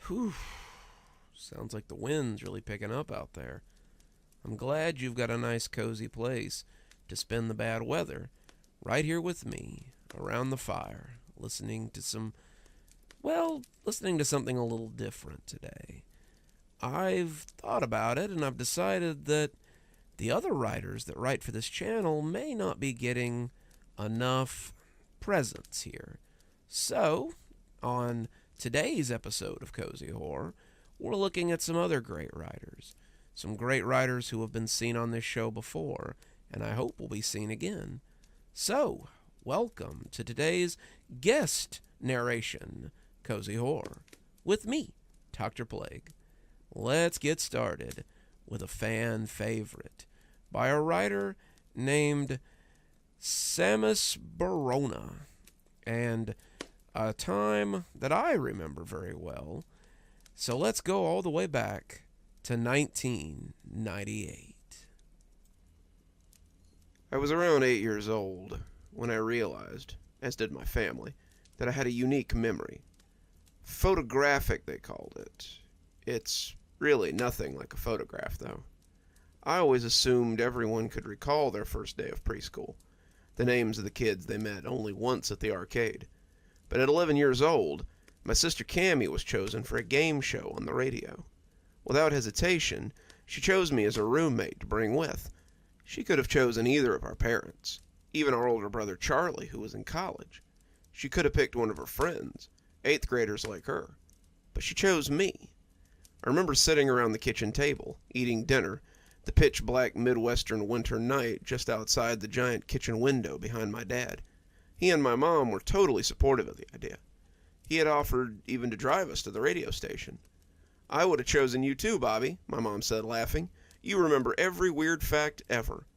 Whew. Sounds like the wind's really picking up out there. I'm glad you've got a nice cozy place to spend the bad weather right here with me around the fire, listening to something a little different today. I've thought about it and I've decided that the other writers that write for this channel may not be getting enough presence here. So, on today's episode of Cozy Horror, we're looking at some other great writers. Some great writers who have been seen on this show before, and I hope will be seen again. So, welcome to today's guest narration, Cozy Horror, with me, Dr. Plague. Let's get started with a fan favorite by a writer named Samus Barona, and a time that I remember very well. So let's go all the way back to 1998. I was around 8 years old when I realized, as did my family, that I had a unique memory. Photographic, they called it. It's really nothing like a photograph, though. I always assumed everyone could recall their first day of preschool, the names of the kids they met only once at the arcade. But at 11 years old, my sister Cammie was chosen for a game show on the radio. Without hesitation, she chose me as a roommate to bring with. She could have chosen either of our parents, even our older brother Charlie, who was in college. She could have picked one of her friends, 8th graders like her. But she chose me. I remember sitting around the kitchen table, eating dinner, the pitch-black Midwestern winter night just outside the giant kitchen window behind my dad. He and my mom were totally supportive of the idea. He had offered even to drive us to the radio station. "I would have chosen you too, Bobby," my mom said, laughing. "You remember every weird fact ever."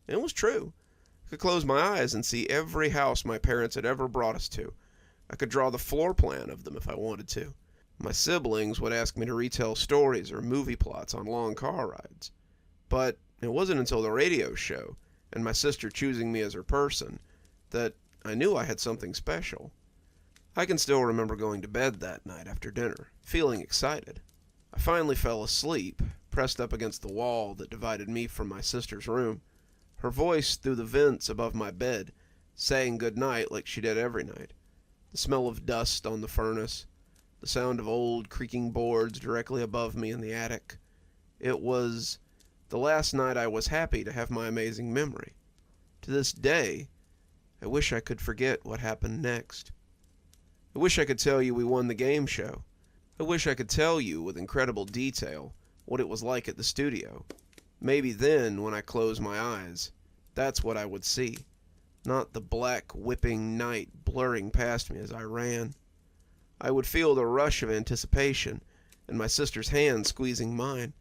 And it was true. I could close my eyes and see every house my parents had ever brought us to. I could draw the floor plan of them if I wanted to. My siblings would ask me to retell stories or movie plots on long car rides. But it wasn't until the radio show, and my sister choosing me as her person, that I knew I had something special. I can still remember going to bed that night after dinner, feeling excited. I finally fell asleep, pressed up against the wall that divided me from my sister's room, her voice through the vents above my bed, saying good night like she did every night. The smell of dust on the furnace, the sound of old creaking boards directly above me in the attic. It was the last night I was happy to have my amazing memory. To this day, I wish I could forget what happened next. I wish I could tell you we won the game show. I wish I could tell you with incredible detail what it was like at the studio. Maybe then, when I close my eyes, that's what I would see. Not the black, whipping night blurring past me as I ran. I would feel the rush of anticipation and my sister's hand squeezing mine,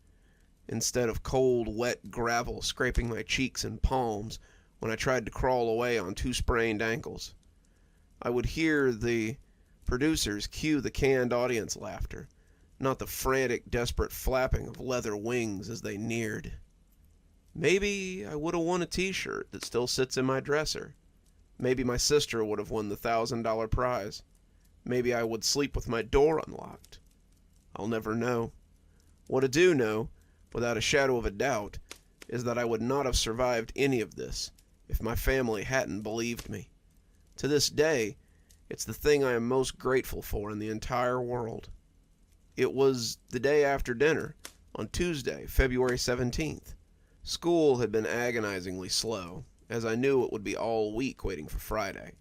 instead of cold, wet gravel scraping my cheeks and palms when I tried to crawl away on 2 sprained ankles. I would hear the producers cue the canned audience laughter, not the frantic, desperate flapping of leather wings as they neared. Maybe I would have won a t-shirt that still sits in my dresser. Maybe my sister would have won the $1,000 prize. Maybe I would sleep with my door unlocked. I'll never know. What I do know, without a shadow of a doubt, is that I would not have survived any of this if my family hadn't believed me. To this day, it's the thing I am most grateful for in the entire world. It was the day after dinner, on Tuesday, February 17th. School had been agonizingly slow, as I knew it would be all week waiting for Friday.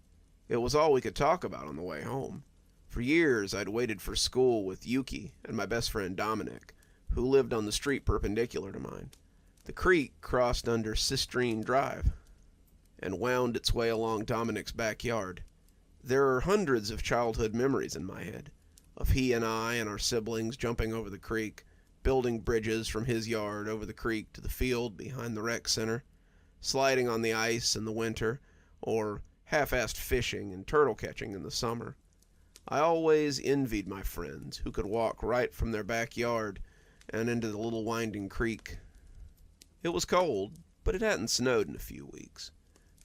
It was all we could talk about on the way home. For years, I'd waited for school with Yuki and my best friend Dominic, who lived on the street perpendicular to mine. The creek crossed under Sistrine Drive and wound its way along Dominic's backyard. There are hundreds of childhood memories in my head, of he and I and our siblings jumping over the creek, building bridges from his yard over the creek to the field behind the rec center, sliding on the ice in the winter, or half-assed fishing and turtle catching in the summer. I always envied my friends who could walk right from their backyard and into the little winding creek. It was cold, but it hadn't snowed in a few weeks.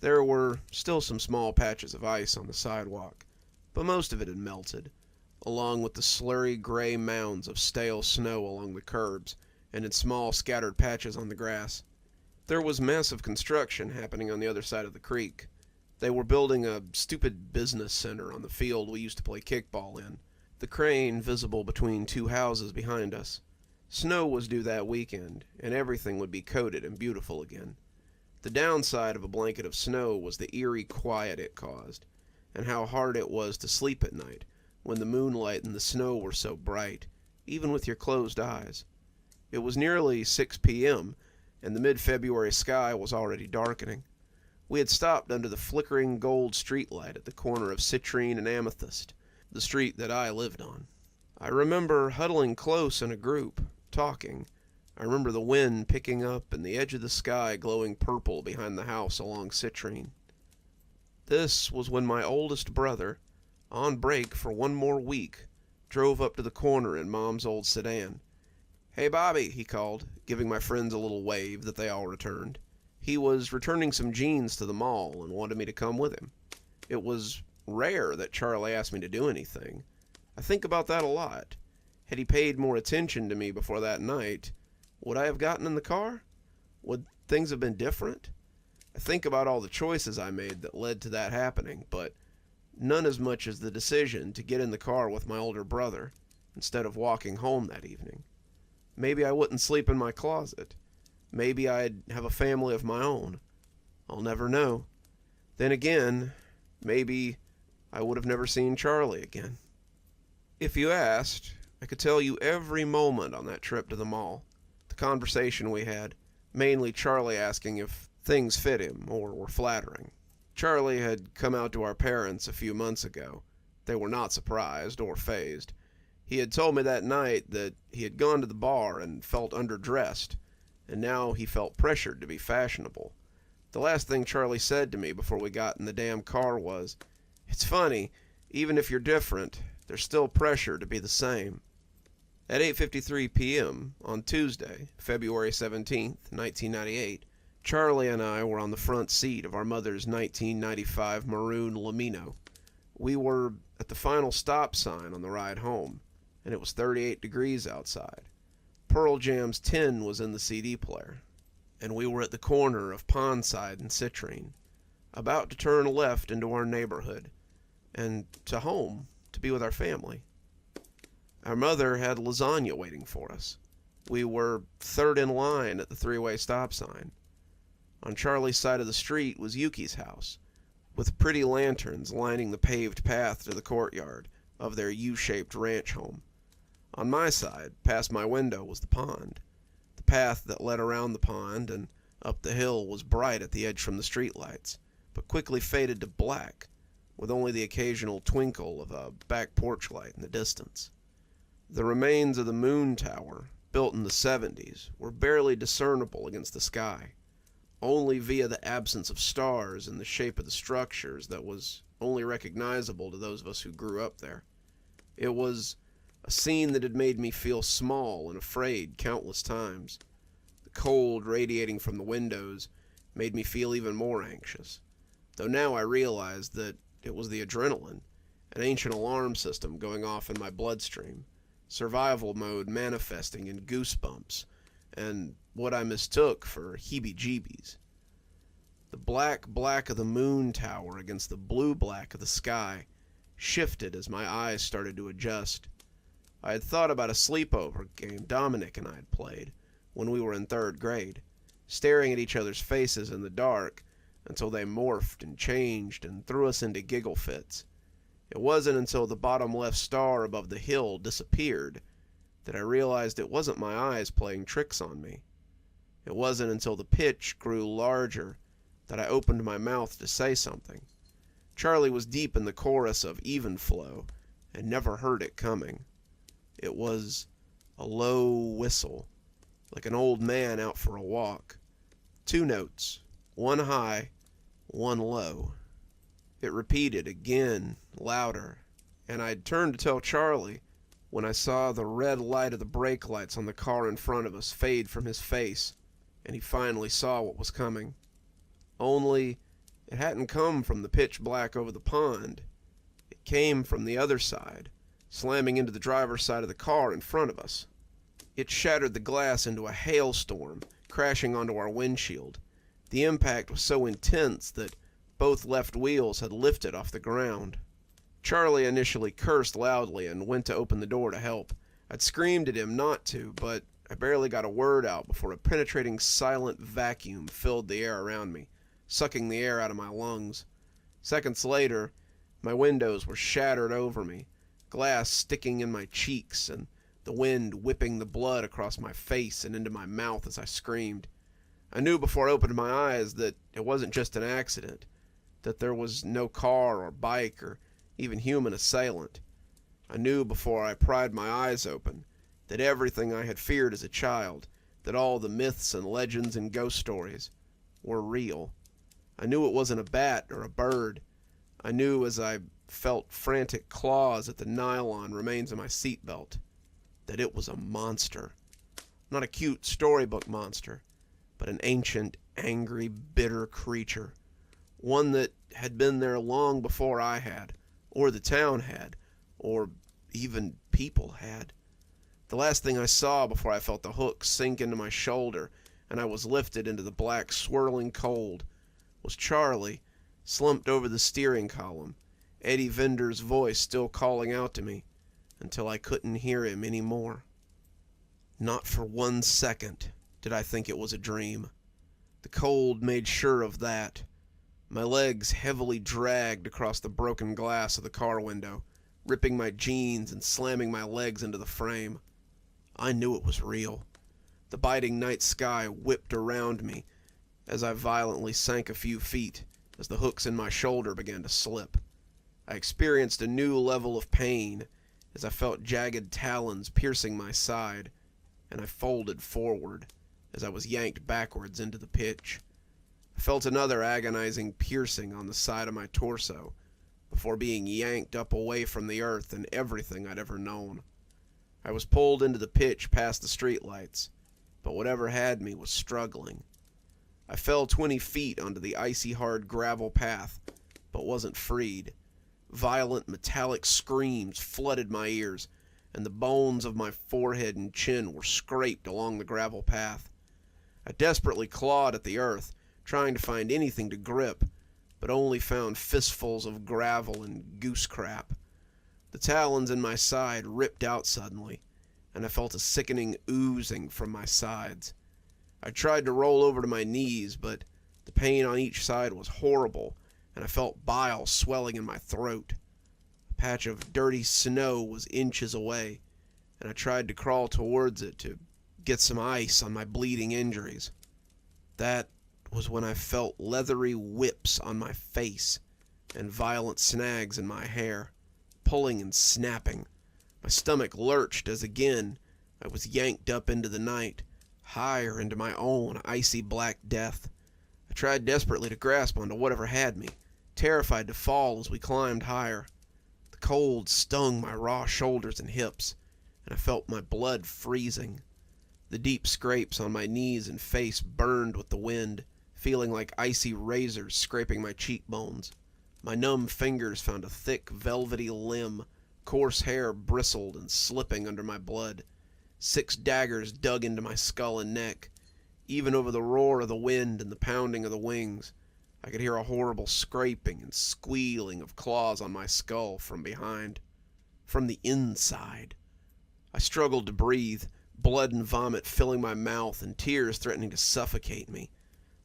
There were still some small patches of ice on the sidewalk, but most of it had melted, along with the slurry gray mounds of stale snow along the curbs and in small scattered patches on the grass. There was massive construction happening on the other side of the creek. They were building a stupid business center on the field we used to play kickball in, the crane visible between two houses behind us. Snow was due that weekend, and everything would be coated and beautiful again. The downside of a blanket of snow was the eerie quiet it caused, and how hard it was to sleep at night when the moonlight and the snow were so bright, even with your closed eyes. It was nearly 6 p.m., and the mid-February sky was already darkening. We had stopped under the flickering gold streetlight at the corner of Citrine and Amethyst, the street that I lived on. I remember huddling close in a group, talking. I remember the wind picking up and the edge of the sky glowing purple behind the house along Citrine. This was when my oldest brother, on break for one more week, drove up to the corner in Mom's old sedan. "Hey, Bobby," he called, giving my friends a little wave that they all returned. He was returning some jeans to the mall and wanted me to come with him. It was rare that Charlie asked me to do anything. I think about that a lot. Had he paid more attention to me before that night, would I have gotten in the car? Would things have been different? I think about all the choices I made that led to that happening, but none as much as the decision to get in the car with my older brother instead of walking home that evening. Maybe I wouldn't sleep in my closet. Maybe I'd have a family of my own. I'll never know. Then again, maybe I would have never seen Charlie again. If you asked, I could tell you every moment on that trip to the mall. The conversation we had, mainly Charlie asking if things fit him or were flattering. Charlie had come out to our parents a few months ago. They were not surprised or fazed. He had told me that night that he had gone to the bar and felt underdressed, and now he felt pressured to be fashionable. The last thing Charlie said to me before we got in the damn car was, "It's funny, even if you're different, there's still pressure to be the same." At 8:53 p.m. on Tuesday, February 17th, 1998, Charlie and I were on the front seat of our mother's 1995 maroon Lamino. We were at the final stop sign on the ride home, and it was 38 degrees outside. Pearl Jam's 10 was in the CD player, and we were at the corner of Pondside and Citrine, about to turn left into our neighborhood, and to home, to be with our family. Our mother had lasagna waiting for us. We were third in line at the three-way stop sign. On Charlie's side of the street was Yuki's house, with pretty lanterns lining the paved path to the courtyard of their U-shaped ranch home. On my side, past my window, was the pond. The path that led around the pond and up the hill was bright at the edge from the streetlights, but quickly faded to black, with only the occasional twinkle of a back porch light in the distance. The remains of the moon tower, built in the 70s, were barely discernible against the sky, only via the absence of stars and the shape of the structures that was only recognizable to those of us who grew up there. It was a scene that had made me feel small and afraid countless times. The cold radiating from the windows made me feel even more anxious, though now I realized that it was the adrenaline, an ancient alarm system going off in my bloodstream, survival mode manifesting in goosebumps, and what I mistook for heebie-jeebies. The black of the moon tower against the blue-black of the sky shifted as my eyes started to adjust. I had thought about a sleepover game Dominic and I had played when we were in 3rd grade, staring at each other's faces in the dark until they morphed and changed and threw us into giggle fits. It wasn't until the bottom left star above the hill disappeared that I realized it wasn't my eyes playing tricks on me. It wasn't until the pitch grew larger that I opened my mouth to say something. Charlie was deep in the chorus of Even Flow and never heard it coming. It was a low whistle, like an old man out for a walk. 2 notes, one high, one low. It repeated again, louder, and I'd turned to tell Charlie when I saw the red light of the brake lights on the car in front of us fade from his face, and he finally saw what was coming. Only, it hadn't come from the pitch black over the pond. It came from the other side, slamming into the driver's side of the car in front of us. It shattered the glass into a hailstorm, crashing onto our windshield. The impact was so intense that both left wheels had lifted off the ground. Charlie initially cursed loudly and went to open the door to help. I'd screamed at him not to, but I barely got a word out before a penetrating silent vacuum filled the air around me, sucking the air out of my lungs. Seconds later, my windows were shattered over me, glass sticking in my cheeks and the wind whipping the blood across my face and into my mouth as I screamed. I knew before I opened my eyes that it wasn't just an accident, that there was no car or bike or even human assailant. I knew before I pried my eyes open that everything I had feared as a child, that all the myths and legends and ghost stories, were real. I knew it wasn't a bat or a bird. I knew as I felt frantic claws at the nylon remains of my seatbelt that it was a monster. Not a cute storybook monster, but an ancient, angry, bitter creature. One that had been there long before I had, or the town had, or even people had. The last thing I saw before I felt the hook sink into my shoulder and I was lifted into the black swirling cold was Charlie, slumped over the steering column, Eddie Vinder's voice still calling out to me, until I couldn't hear him anymore. Not for 1 second did I think it was a dream. The cold made sure of that. My legs heavily dragged across the broken glass of the car window, ripping my jeans and slamming my legs into the frame. I knew it was real. The biting night sky whipped around me as I violently sank a few feet as the hooks in my shoulder began to slip. I experienced a new level of pain as I felt jagged talons piercing my side, and I folded forward as I was yanked backwards into the pitch. I felt another agonizing piercing on the side of my torso before being yanked up away from the earth and everything I'd ever known. I was pulled into the pitch past the streetlights, but whatever had me was struggling. I fell 20 feet onto the icy hard gravel path, but wasn't freed. Violent metallic screams flooded my ears, and the bones of my forehead and chin were scraped along the gravel path. I desperately clawed at the earth, trying to find anything to grip, but only found fistfuls of gravel and goose crap. The talons in my side ripped out suddenly, and I felt a sickening oozing from my sides. I tried to roll over to my knees, but the pain on each side was horrible, and I felt bile swelling in my throat. A patch of dirty snow was inches away, and I tried to crawl towards it to get some ice on my bleeding injuries. That was when I felt leathery whips on my face and violent snags in my hair, pulling and snapping. My stomach lurched as again I was yanked up into the night, higher into my own icy black death. I tried desperately to grasp onto whatever had me, terrified to fall as we climbed higher. The cold stung my raw shoulders and hips, and I felt my blood freezing. The deep scrapes on my knees and face burned with the wind, feeling like icy razors scraping my cheekbones. My numb fingers found a thick, velvety limb. Coarse hair bristled and slipping under my blood. 6 daggers dug into my skull and neck. Even over the roar of the wind and the pounding of the wings, I could hear a horrible scraping and squealing of claws on my skull from behind. From the inside. I struggled to breathe, blood and vomit filling my mouth and tears threatening to suffocate me.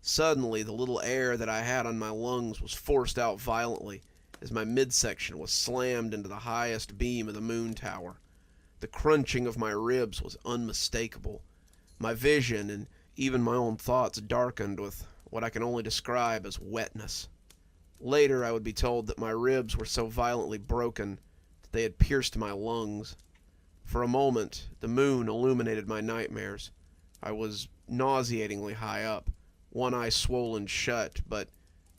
Suddenly, the little air that I had on my lungs was forced out violently as my midsection was slammed into the highest beam of the moon tower. The crunching of my ribs was unmistakable. My vision and even my own thoughts darkened with what I can only describe as wetness. Later, I would be told that my ribs were so violently broken that they had pierced my lungs. For a moment, the moon illuminated my nightmares. I was nauseatingly high up, one eye swollen shut, but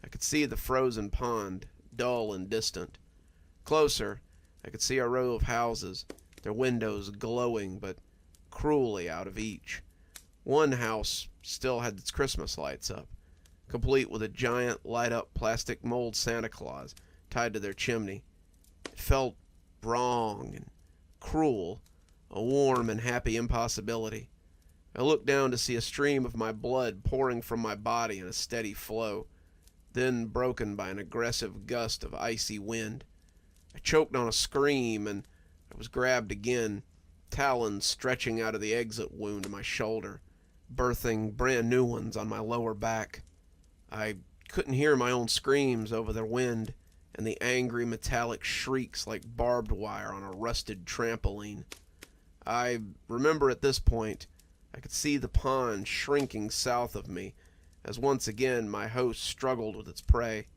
I could see the frozen pond, dull and distant. Closer, I could see a row of houses, their windows glowing but cruelly out of each. One house still had its Christmas lights up, complete with a giant light-up plastic mold Santa Claus tied to their chimney. It felt wrong and cruel, a warm and happy impossibility. I looked down to see a stream of my blood pouring from my body in a steady flow, then broken by an aggressive gust of icy wind. I choked on a scream, and I was grabbed again, talons stretching out of the exit wound in my shoulder, birthing brand new ones on my lower back. I couldn't hear my own screams over the wind and the angry metallic shrieks like barbed wire on a rusted trampoline. I remember at this point, I could see the pond shrinking south of me as once again my host struggled with its prey.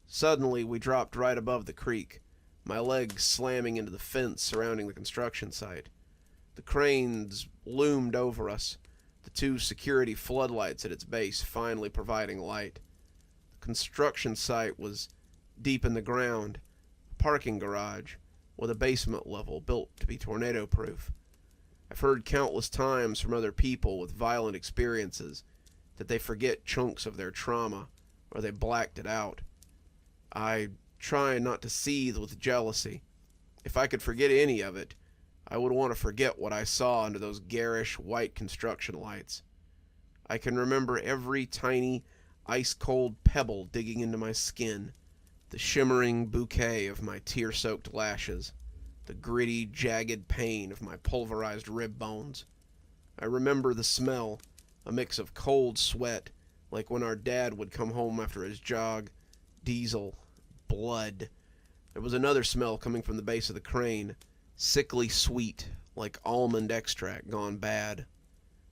Suddenly we dropped right above the creek, my legs slamming into the fence surrounding the construction site. The cranes loomed over us, the 2 security floodlights at its base finally providing light. The construction site was deep in the ground, a parking garage with a basement level built to be tornado-proof. I've heard countless times from other people with violent experiences that they forget chunks of their trauma or they blacked it out. I try not to seethe with jealousy. If I could forget any of it, I would want to forget what I saw under those garish white construction lights. I can remember every tiny, ice-cold pebble digging into my skin, the shimmering bouquet of my tear-soaked lashes, the gritty, jagged pain of my pulverized rib bones. I remember the smell, a mix of cold sweat, like when our dad would come home after his jog, diesel, blood. There was another smell coming from the base of the crane, sickly sweet, like almond extract gone bad.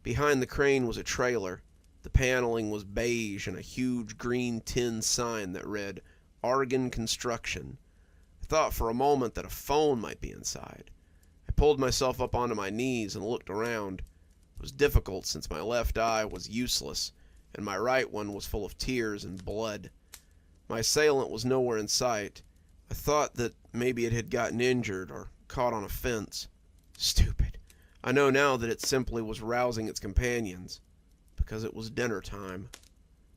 Behind the crane was a trailer. The paneling was beige and a huge green tin sign that read, Oregon Construction. I thought for a moment that a phone might be inside. I pulled myself up onto my knees and looked around. It was difficult since my left eye was useless, and my right one was full of tears and blood. My assailant was nowhere in sight. I thought that maybe it had gotten injured or caught on a fence. Stupid. I know now that it simply was rousing its companions, because it was dinner time.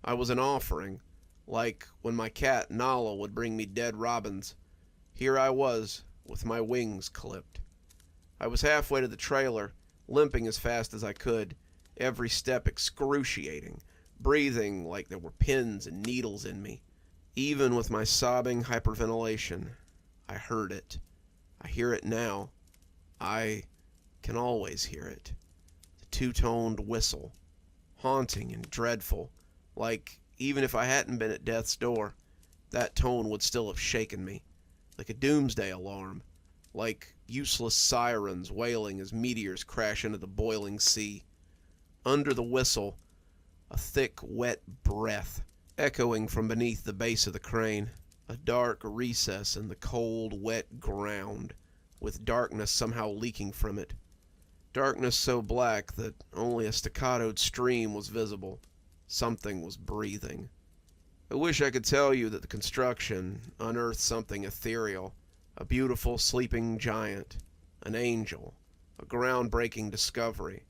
I was an offering, like when my cat Nala would bring me dead robins. Here I was, with my wings clipped. I was halfway to the trailer, limping as fast as I could, every step excruciating, breathing like there were pins and needles in me. Even with my sobbing hyperventilation, I heard it. I hear it now. I can always hear it. The 2-toned whistle, haunting and dreadful, like even if I hadn't been at death's door, that tone would still have shaken me, like a doomsday alarm, like useless sirens wailing as meteors crash into the boiling sea. Under the whistle, a thick, wet breath, echoing from beneath the base of the crane, a dark recess in the cold, wet ground, with darkness somehow leaking from it. Darkness so black that only a staccatoed stream was visible. Something was breathing. I wish I could tell you that the construction unearthed something ethereal, a beautiful sleeping giant, an angel, a groundbreaking discovery.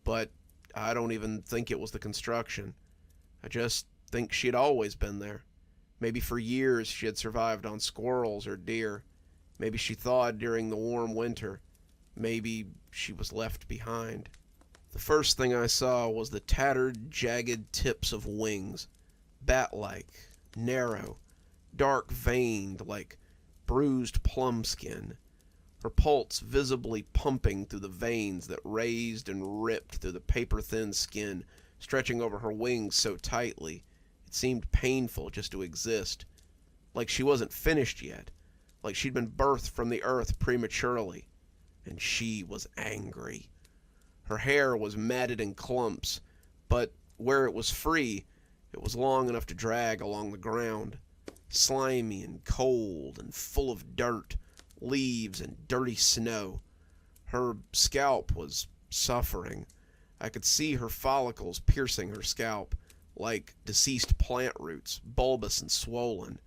But I don't even think it was the construction. I just think she had always been there. Maybe for years she had survived on squirrels or deer. Maybe she thawed during the warm winter. Maybe she was left behind. The first thing I saw was the tattered, jagged tips of wings, bat-like, narrow, dark-veined like bruised plum skin, her pulse visibly pumping through the veins that raised and ripped through the paper-thin skin, stretching over her wings so tightly it seemed painful just to exist, like she wasn't finished yet, like she'd been birthed from the earth prematurely, and she was angry. Her hair was matted in clumps, but where it was free, it was long enough to drag along the ground, slimy and cold and full of dirt, leaves, and dirty snow. Her scalp was suffering. I could see her follicles piercing her scalp, like deceased plant roots, bulbous and swollen.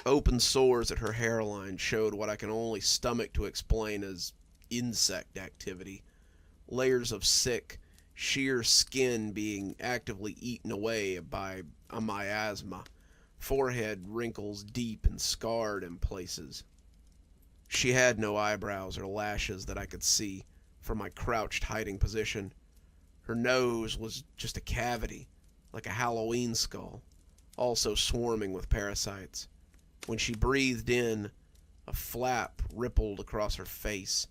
Open sores at her hairline showed what I can only stomach to explain as insect activity. Layers of sick, sheer skin being actively eaten away by a miasma, forehead wrinkles deep and scarred in places. She had no eyebrows or lashes that I could see from my crouched hiding position. Her nose was just a cavity, like a Halloween skull, also swarming with parasites. When she breathed in, a flap rippled across her face,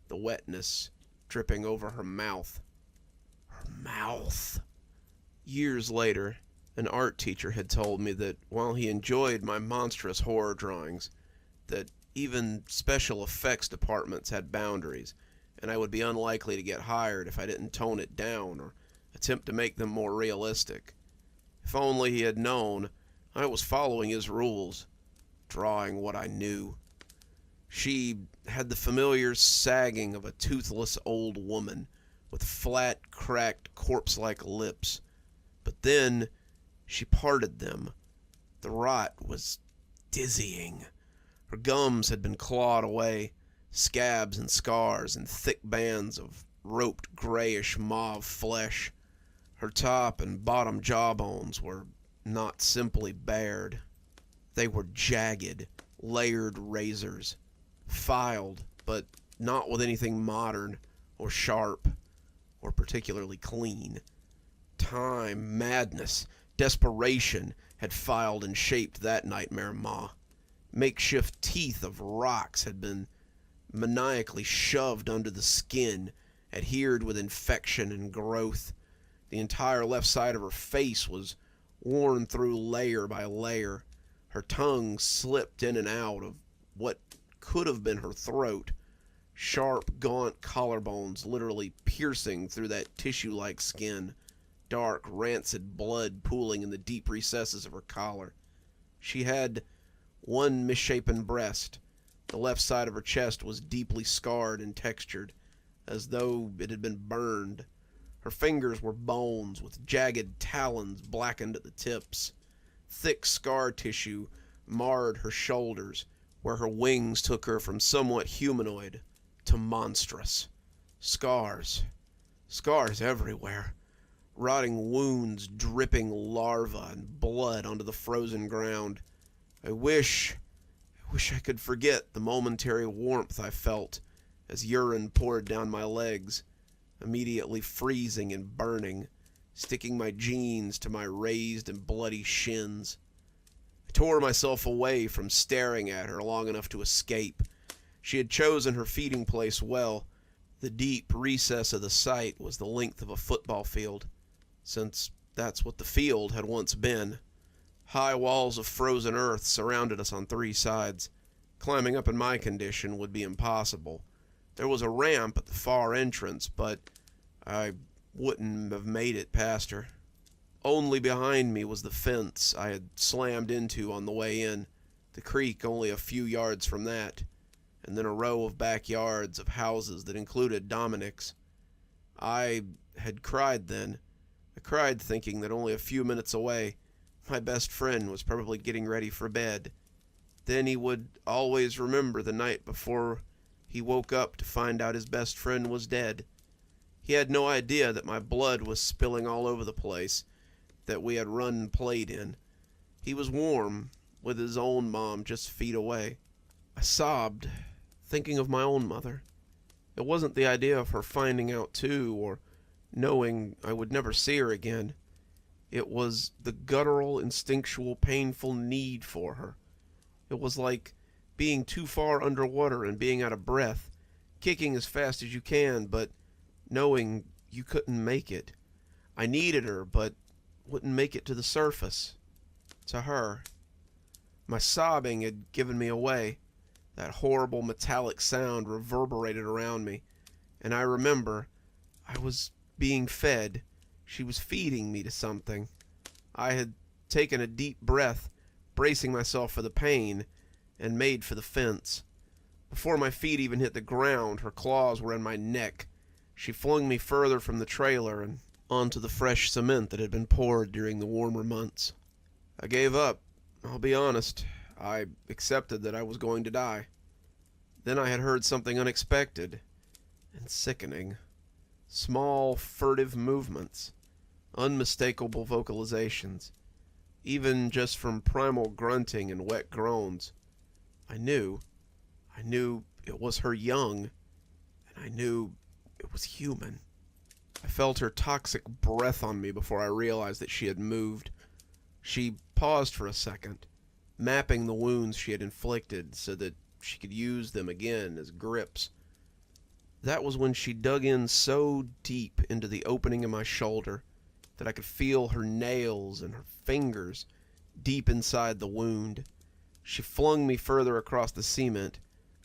the wetness dripping over her mouth. Her mouth! Years later, an art teacher had told me that while he enjoyed my monstrous horror drawings, that even special effects departments had boundaries, and I would be unlikely to get hired if I didn't tone it down or attempt to make them more realistic. If only he had known I was following his rules, drawing what I knew. She had the familiar sagging of a toothless old woman with flat, cracked, corpse-like lips. But then she parted them. The rot was dizzying. Her gums had been clawed away, scabs and scars and thick bands of roped grayish mauve flesh. Her top and bottom jawbones were not simply bared. They were jagged, layered razors, filed, but not with anything modern or sharp or particularly clean. Time, madness, desperation had filed and shaped that nightmare maw. Makeshift teeth of rocks had been maniacally shoved under the skin, adhered with infection and growth. The entire left side of her face was worn through layer by layer. Her tongue slipped in and out of what could have been her throat, sharp, gaunt collarbones literally piercing through that tissue-like skin, dark, rancid blood pooling in the deep recesses of her collar. She had one misshapen breast. The left side of her chest was deeply scarred and textured, as though it had been burned. Her fingers were bones with jagged talons blackened at the tips. Thick scar tissue marred her shoulders, where her wings took her from somewhat humanoid to monstrous. Scars. Scars everywhere. Rotting wounds dripping larvae and blood onto the frozen ground. I wish I could forget the momentary warmth I felt as urine poured down my legs, immediately freezing and burning, sticking my jeans to my raised and bloody shins. I tore myself away from staring at her long enough to escape. She had chosen her feeding place well. The deep recess of the site was the length of a football field, since that's what the field had once been. High walls of frozen earth surrounded us on three sides. Climbing up in my condition would be impossible. There was a ramp at the far entrance, but I wouldn't have made it past her. Only behind me was the fence I had slammed into on the way in, the creek only a few yards from that, and then a row of backyards of houses that included Dominic's. I had cried then. I cried thinking that only a few minutes away, my best friend was probably getting ready for bed. Then he would always remember the night before he woke up to find out his best friend was dead. He had no idea that my blood was spilling all over the place that we had run and played in. He was warm, with his own mom just feet away. I sobbed, thinking of my own mother. It wasn't the idea of her finding out too, or knowing I would never see her again. It was the guttural, instinctual, painful need for her. It was like being too far underwater and being out of breath, kicking as fast as you can, but knowing you couldn't make it. I needed her, but wouldn't make it to the surface. To her. My sobbing had given me away. That horrible metallic sound reverberated around me, and I remember I was being fed. She was feeding me to something. I had taken a deep breath, bracing myself for the pain, and made for the fence. Before my feet even hit the ground, her claws were in my neck. She flung me further from the trailer and onto the fresh cement that had been poured during the warmer months. I gave up. I'll be honest. I accepted that I was going to die. Then I had heard something unexpected and sickening. Small, furtive movements. Unmistakable vocalizations. Even just from primal grunting and wet groans. I knew I knew it was her young, and I knew it was human. I felt her toxic breath on me before I realized that she had moved. She paused for a second, mapping the wounds she had inflicted so that she could use them again as grips. That was when she dug in so deep into the opening in my shoulder that I could feel her nails and her fingers deep inside the wound. She flung me further across the cement,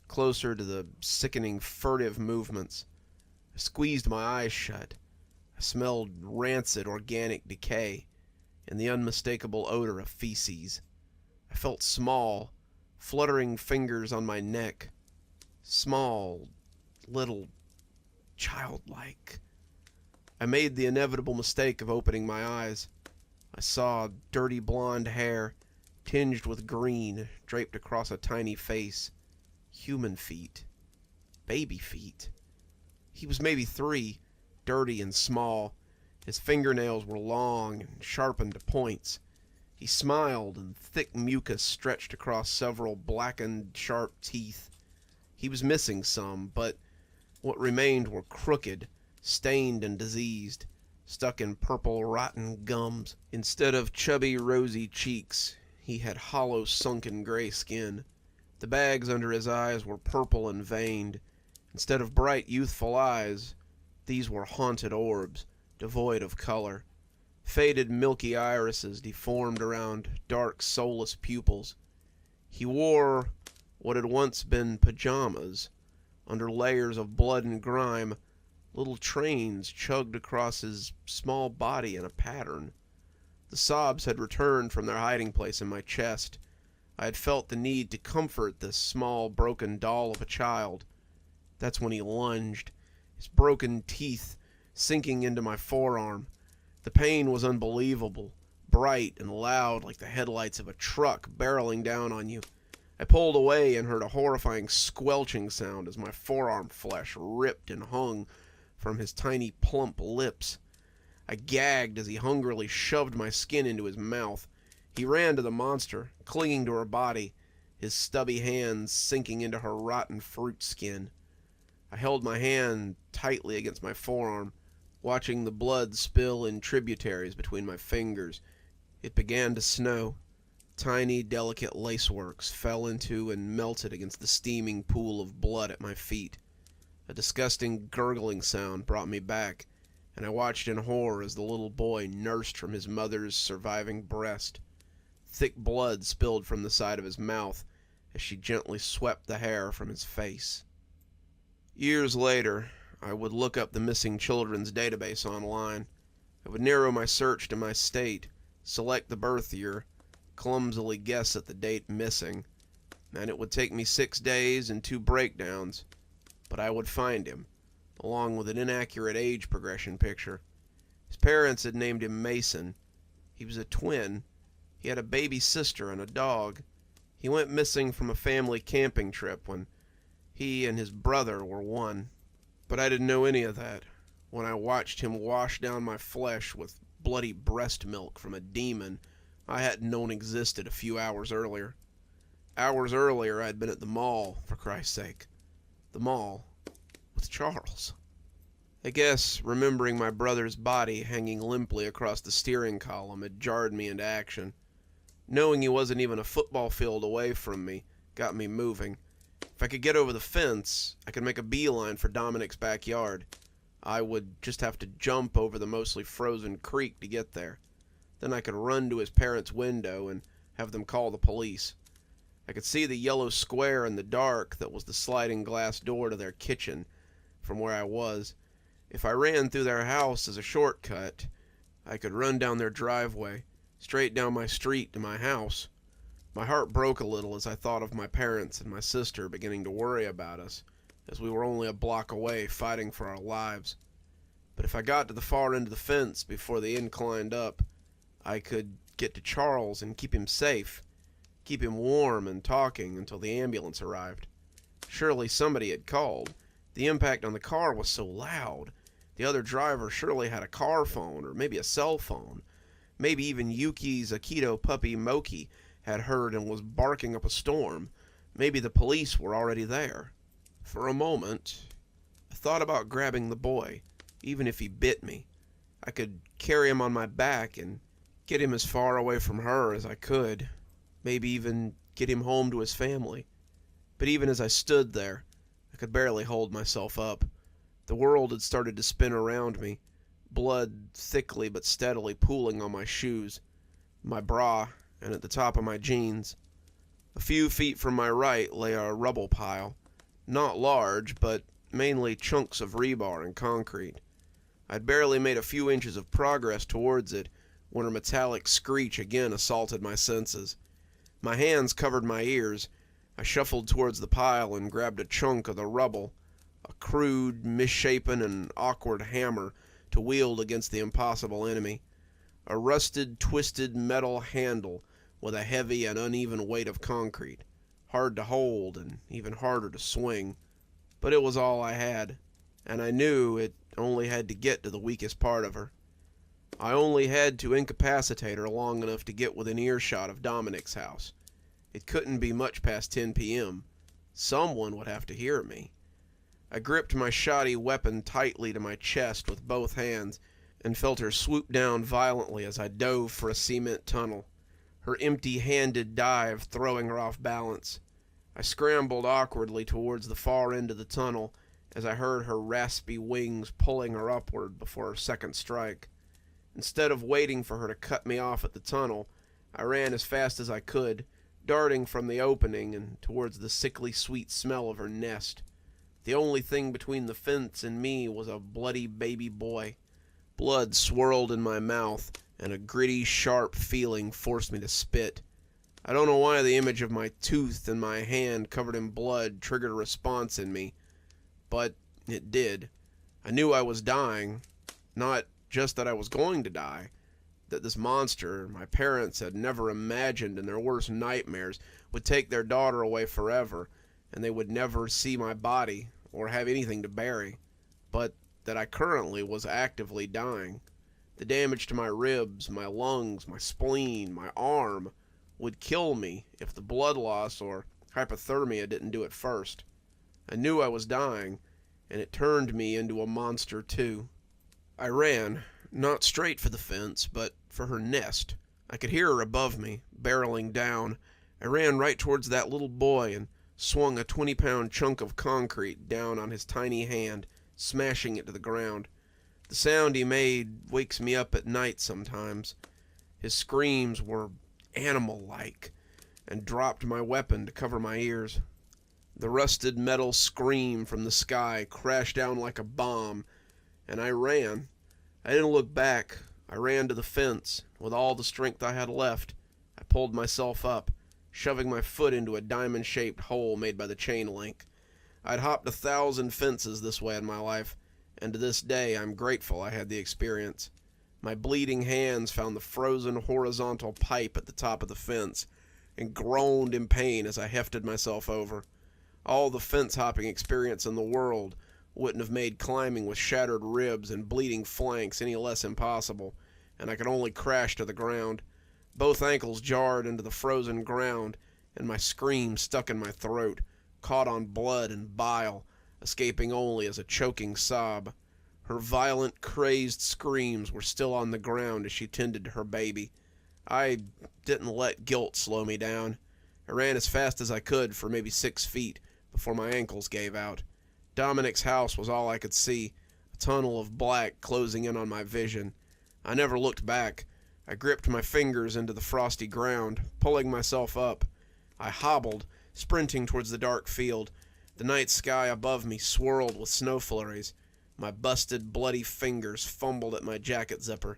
closer to the sickening, furtive movements. I squeezed my eyes shut. I smelled rancid organic decay and the unmistakable odor of feces. I felt small, fluttering fingers on my neck. Small, little, childlike. I made the inevitable mistake of opening my eyes. I saw dirty blonde hair, tinged with green, draped across a tiny face. Human feet. Baby feet. He was maybe 3, dirty and small. His fingernails were long and sharpened to points. He smiled, and thick mucus stretched across several blackened, sharp teeth. He was missing some, but what remained were crooked, stained and diseased, stuck in purple, rotten gums. Instead of chubby, rosy cheeks, he had hollow, sunken gray skin. The bags under his eyes were purple and veined. Instead of bright, youthful eyes, these were haunted orbs, devoid of color. Faded, milky irises deformed around dark, soulless pupils. He wore what had once been pajamas. Under layers of blood and grime, little trains chugged across his small body in a pattern. The sobs had returned from their hiding place in my chest. I had felt the need to comfort this small, broken doll of a child. That's when he lunged, his broken teeth sinking into my forearm. The pain was unbelievable, bright and loud like the headlights of a truck barreling down on you. I pulled away and heard a horrifying squelching sound as my forearm flesh ripped and hung from his tiny, plump lips. I gagged as he hungrily shoved my skin into his mouth. He ran to the monster, clinging to her body, his stubby hands sinking into her rotten fruit skin. I held my hand tightly against my forearm, watching the blood spill in tributaries between my fingers. It began to snow. Tiny, delicate laceworks fell into and melted against the steaming pool of blood at my feet. A disgusting gurgling sound brought me back, and I watched in horror as the little boy nursed from his mother's surviving breast. Thick blood spilled from the side of his mouth as she gently swept the hair from his face. Years later, I would look up the missing children's database online. I would narrow my search to my state, select the birth year, clumsily guess at the date missing, and it would take me 6 days and 2 breakdowns, but I would find him, along with an inaccurate age progression picture. His parents had named him Mason. He was a twin. He had a baby sister and a dog. He went missing from a family camping trip when he and his brother were 1. But I didn't know any of that when I watched him wash down my flesh with bloody breast milk from a demon I hadn't known existed a few hours earlier. Hours earlier, I'd been at the mall, for Christ's sake. The mall with Charles. I guess remembering my brother's body hanging limply across the steering column had jarred me into action. Knowing he wasn't even a football field away from me got me moving. If I could get over the fence, I could make a beeline for Dominic's backyard. I would just have to jump over the mostly frozen creek to get there. Then I could run to his parents' window and have them call the police. I could see the yellow square in the dark that was the sliding glass door to their kitchen from where I was. If I ran through their house as a shortcut, I could run down their driveway, straight down my street to my house. My heart broke a little as I thought of my parents and my sister beginning to worry about us, as we were only a block away fighting for our lives. But if I got to the far end of the fence before the inclined up, I could get to Charles and keep him safe, keep him warm and talking until the ambulance arrived. Surely somebody had called. The impact on the car was so loud. The other driver surely had a car phone or maybe a cell phone. Maybe even Yuki's Akito puppy Moki had heard and was barking up a storm. maybe the police were already there. For a moment, I thought about grabbing the boy, even if he bit me. I could carry him on my back and get him as far away from her as I could, maybe even get him home to his family. But even as I stood there, I could barely hold myself up. The world had started to spin around me, blood thickly but steadily pooling on my shoes, my bra, and at the top of my jeans. A few feet from my right lay a rubble pile, not large, but mainly chunks of rebar and concrete. I'd barely made a few inches of progress towards it when a metallic screech again assaulted my senses. My hands covered my ears. I shuffled towards the pile and grabbed a chunk of the rubble, a crude, misshapen, and awkward hammer to wield against the impossible enemy. A rusted, twisted metal handle with a heavy and uneven weight of concrete, hard to hold and even harder to swing. But it was all I had, and I knew it only had to get to the weakest part of her. I only had to incapacitate her long enough to get within earshot of Dominic's house. It couldn't be much past 10 p.m. Someone would have to hear me. I gripped my shoddy weapon tightly to my chest with both hands and felt her swoop down violently as I dove for a cement tunnel, her empty-handed dive throwing her off balance. I scrambled awkwardly towards the far end of the tunnel as I heard her raspy wings pulling her upward before her second strike. Instead of waiting for her to cut me off at the tunnel, I ran as fast as I could, darting from the opening and towards the sickly sweet smell of her nest. The only thing between the fence and me was a bloody baby boy. Blood swirled in my mouth, and a gritty, sharp feeling forced me to spit. I don't know why the image of my tooth and my hand covered in blood triggered a response in me, but it did. I knew I was dying, not just that I was going to die, that this monster my parents had never imagined in their worst nightmares would take their daughter away forever, and they would never see my body or have anything to bury, but that I currently was actively dying. The damage to my ribs, my lungs, my spleen, my arm would kill me if the blood loss or hypothermia didn't do it first. I knew I was dying, and it turned me into a monster too. I ran, not straight for the fence, but for her nest. I could hear her above me, barreling down. I ran right towards that little boy and swung a 20-pound chunk of concrete down on his tiny hand, smashing it to the ground. The sound he made wakes me up at night sometimes. His screams were animal-like, and dropped my weapon to cover my ears. The rusted metal scream from the sky crashed down like a bomb, and I ran. I didn't look back. I ran to the fence. With all the strength I had left, I pulled myself up, shoving my foot into a diamond-shaped hole made by the chain link. I'd hopped 1,000 fences this way in my life, and to this day I'm grateful I had the experience. My bleeding hands found the frozen horizontal pipe at the top of the fence, and groaned in pain as I hefted myself over. All the fence-hopping experience in the world wouldn't have made climbing with shattered ribs and bleeding flanks any less impossible, and I could only crash to the ground. Both ankles jarred into the frozen ground, and my scream stuck in my throat, caught on blood and bile, escaping only as a choking sob. Her violent, crazed screams were still on the ground as she tended to her baby. I didn't let guilt slow me down. I ran as fast as I could for maybe 6 feet before my ankles gave out. Dominic's house was all I could see, a tunnel of black closing in on my vision. I never looked back. I gripped my fingers into the frosty ground, pulling myself up. I hobbled, sprinting towards the dark field. The night sky above me swirled with snow flurries. My busted, bloody fingers fumbled at my jacket zipper.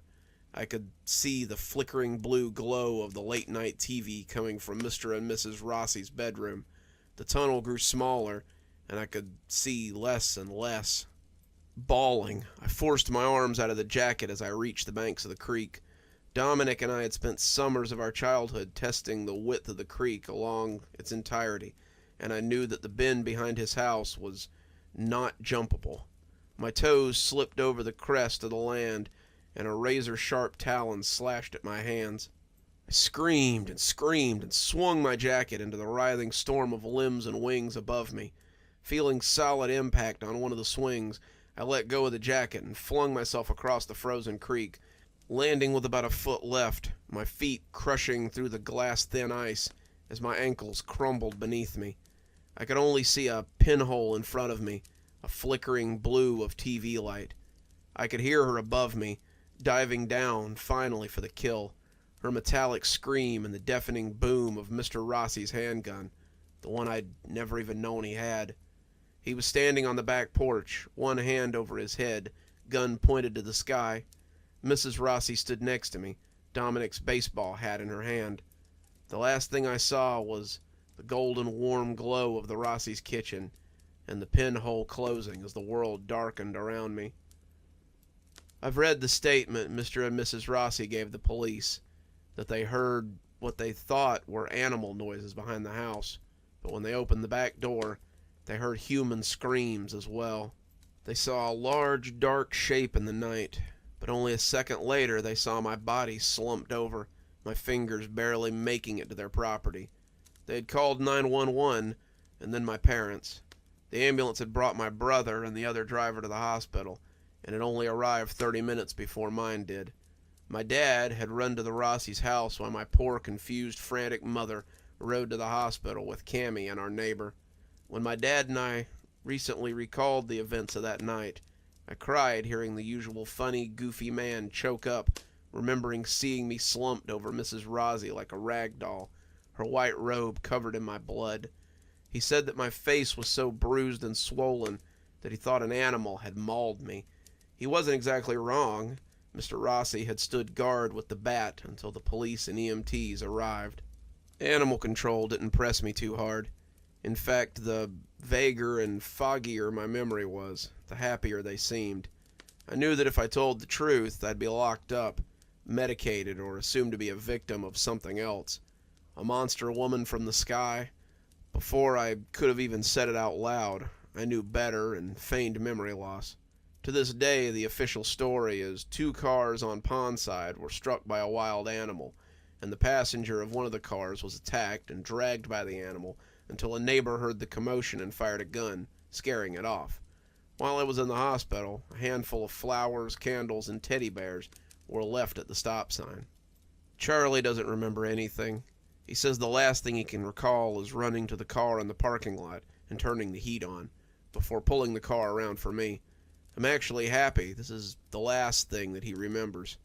I could see the flickering blue glow of the late-night TV coming from Mr. and Mrs. Rossi's bedroom. The tunnel grew smaller, and I could see less and less. Bawling, I forced my arms out of the jacket as I reached the banks of the creek. Dominic and I had spent summers of our childhood testing the width of the creek along its entirety, and I knew that the bend behind his house was not jumpable. My toes slipped over the crest of the land, and a razor-sharp talon slashed at my hands. I screamed and screamed and swung my jacket into the writhing storm of limbs and wings above me. Feeling solid impact on one of the swings, I let go of the jacket and flung myself across the frozen creek, landing with about a foot left, my feet crushing through the glass-thin ice as my ankles crumbled beneath me. I could only see a pinhole in front of me, a flickering blue of TV light. I could hear her above me, diving down, finally, for the kill. Her metallic scream and the deafening boom of Mr. Rossi's handgun, the one I'd never even known he had. He was standing on the back porch, one hand over his head, gun pointed to the sky. Mrs. Rossi stood next to me, Dominic's baseball hat in her hand. The last thing I saw was the golden warm glow of the Rossi's kitchen, and the pinhole closing as the world darkened around me. I've read the statement Mr. and Mrs. Rossi gave the police, that they heard what they thought were animal noises behind the house, but when they opened the back door, they heard human screams as well. They saw a large, dark shape in the night, but only a second later they saw my body slumped over, my fingers barely making it to their property. They had called 911, and then my parents. The ambulance had brought my brother and the other driver to the hospital, and it only arrived 30 minutes before mine did. My dad had run to the Rossi's house while my poor, confused, frantic mother rode to the hospital with Cammy and our neighbor. When my dad and I recently recalled the events of that night, I cried hearing the usual funny, goofy man choke up, remembering seeing me slumped over Mrs. Rossi like a rag doll, her white robe covered in my blood. He said that my face was so bruised and swollen that he thought an animal had mauled me. He wasn't exactly wrong. Mr. Rossi had stood guard with the bat until the police and EMTs arrived. Animal control didn't press me too hard. In fact, the vaguer and foggier my memory was, the happier they seemed. I knew that if I told the truth, I'd be locked up, medicated, or assumed to be a victim of something else. A monster woman from the sky. Before I could have even said it out loud, I knew better and feigned memory loss. To this day, the official story is 2 cars on Pondside were struck by a wild animal, and the passenger of one of the cars was attacked and dragged by the animal until a neighbor heard the commotion and fired a gun, scaring it off. While I was in the hospital, a handful of flowers, candles, and teddy bears were left at the stop sign. Charlie doesn't remember anything. He says the last thing he can recall is running to the car in the parking lot and turning the heat on, before pulling the car around for me. I'm actually happy this is the last thing that he remembers.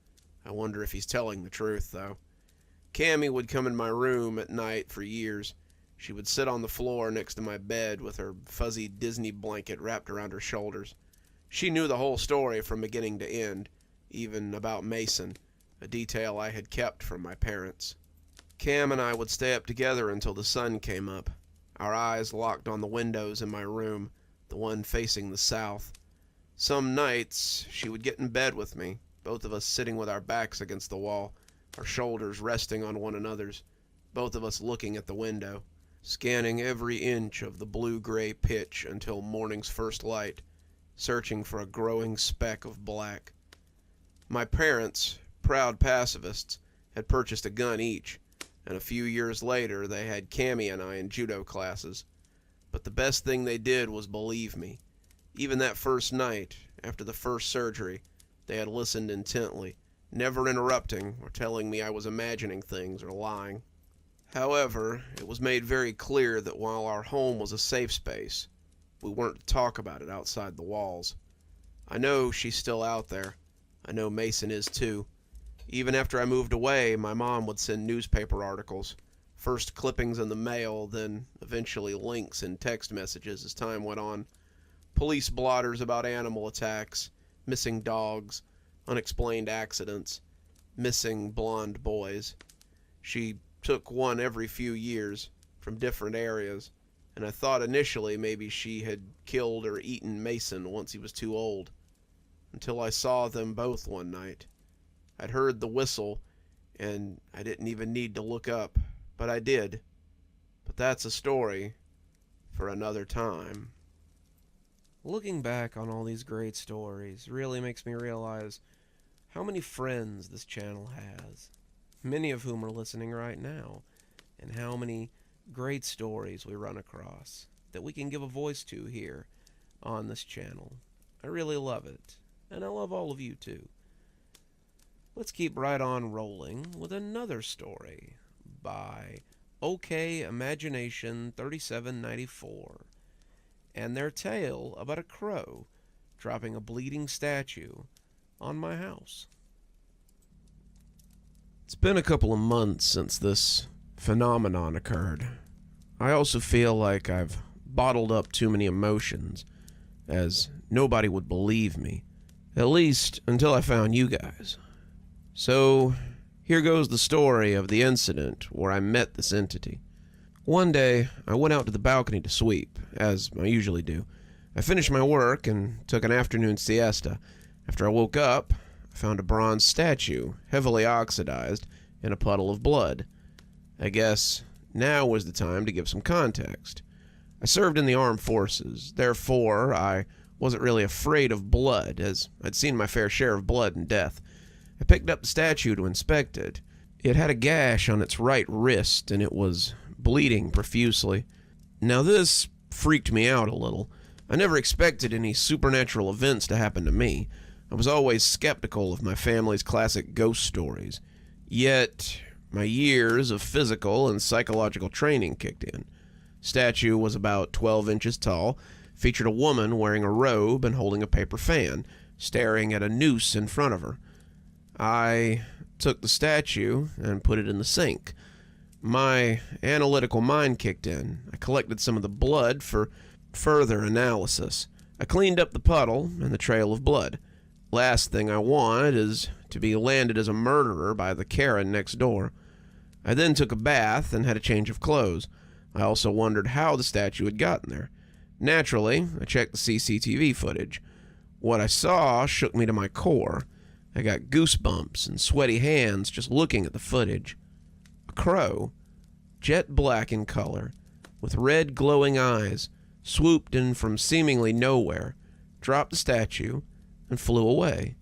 I wonder if he's telling the truth, though. Cammy would come in my room at night for years. She would sit on the floor next to my bed with her fuzzy Disney blanket wrapped around her shoulders. She knew the whole story from beginning to end, even about Mason, a detail I had kept from my parents. Cam and I would stay up together until the sun came up, our eyes locked on the windows in my room, the one facing the south. Some nights, she would get in bed with me, both of us sitting with our backs against the wall, our shoulders resting on one another's, both of us looking at the window, scanning every inch of the blue-gray pitch until morning's first light, searching for a growing speck of black. My parents, proud pacifists, had purchased a gun each, and a few years later they had Cammy and I in judo classes. But the best thing they did was believe me. Even that first night, after the first surgery, they had listened intently, never interrupting or telling me I was imagining things or lying. However, it was made very clear that while our home was a safe space, we weren't to talk about it outside the walls. I know she's still out there. I know Mason is too. Even after I moved away, my mom would send newspaper articles, first clippings in the mail, then eventually links in text messages as time went on. Police blotters about animal attacks, missing dogs, unexplained accidents, missing blonde boys. She took one every few years from different areas, and I thought initially maybe she had killed or eaten Mason once he was too old, until I saw them both one night. I'd heard the whistle, and I didn't even need to look up, but I did. But that's a story for another time. Looking back on all these great stories really makes me realize how many friends this channel has. many of whom are listening right now, and how many great stories we run across that we can give a voice to here on this channel. I really love it, and I love all of you too. Let's keep right on rolling with another story by OK Imagination 3794 and their tale about a crow dropping a bleeding statue on my house. It's been a couple of months since this phenomenon occurred. I also feel like I've bottled up too many emotions, as nobody would believe me, at least until I found you guys. So, here goes the story of the incident where I met this entity. One day, I went out to the balcony to sweep, as I usually do. I finished my work and took an afternoon siesta. After I woke up, I found a bronze statue, heavily oxidized, in a puddle of blood. I guess now was the time to give some context. I served in the armed forces, therefore I wasn't really afraid of blood, as I'd seen my fair share of blood and death. I picked up the statue to inspect it. It had a gash on its right wrist, and it was bleeding profusely. Now this freaked me out a little. I never expected any supernatural events to happen to me. I was always skeptical of my family's classic ghost stories. Yet, my years of physical and psychological training kicked in. Statue was about 12 inches tall, featured a woman wearing a robe and holding a paper fan, staring at a noose in front of her. I took the statue and put it in the sink. My analytical mind kicked in. I collected some of the blood for further analysis. I cleaned up the puddle and the trail of blood. Last thing I want is to be landed as a murderer by the Karen next door. I then took a bath and had a change of clothes. I also wondered how the statue had gotten there. Naturally, I checked the CCTV footage. What I saw shook me to my core. I got goosebumps and sweaty hands just looking at the footage. A crow, jet black in color, with red glowing eyes, swooped in from seemingly nowhere, dropped the statue, and flew away.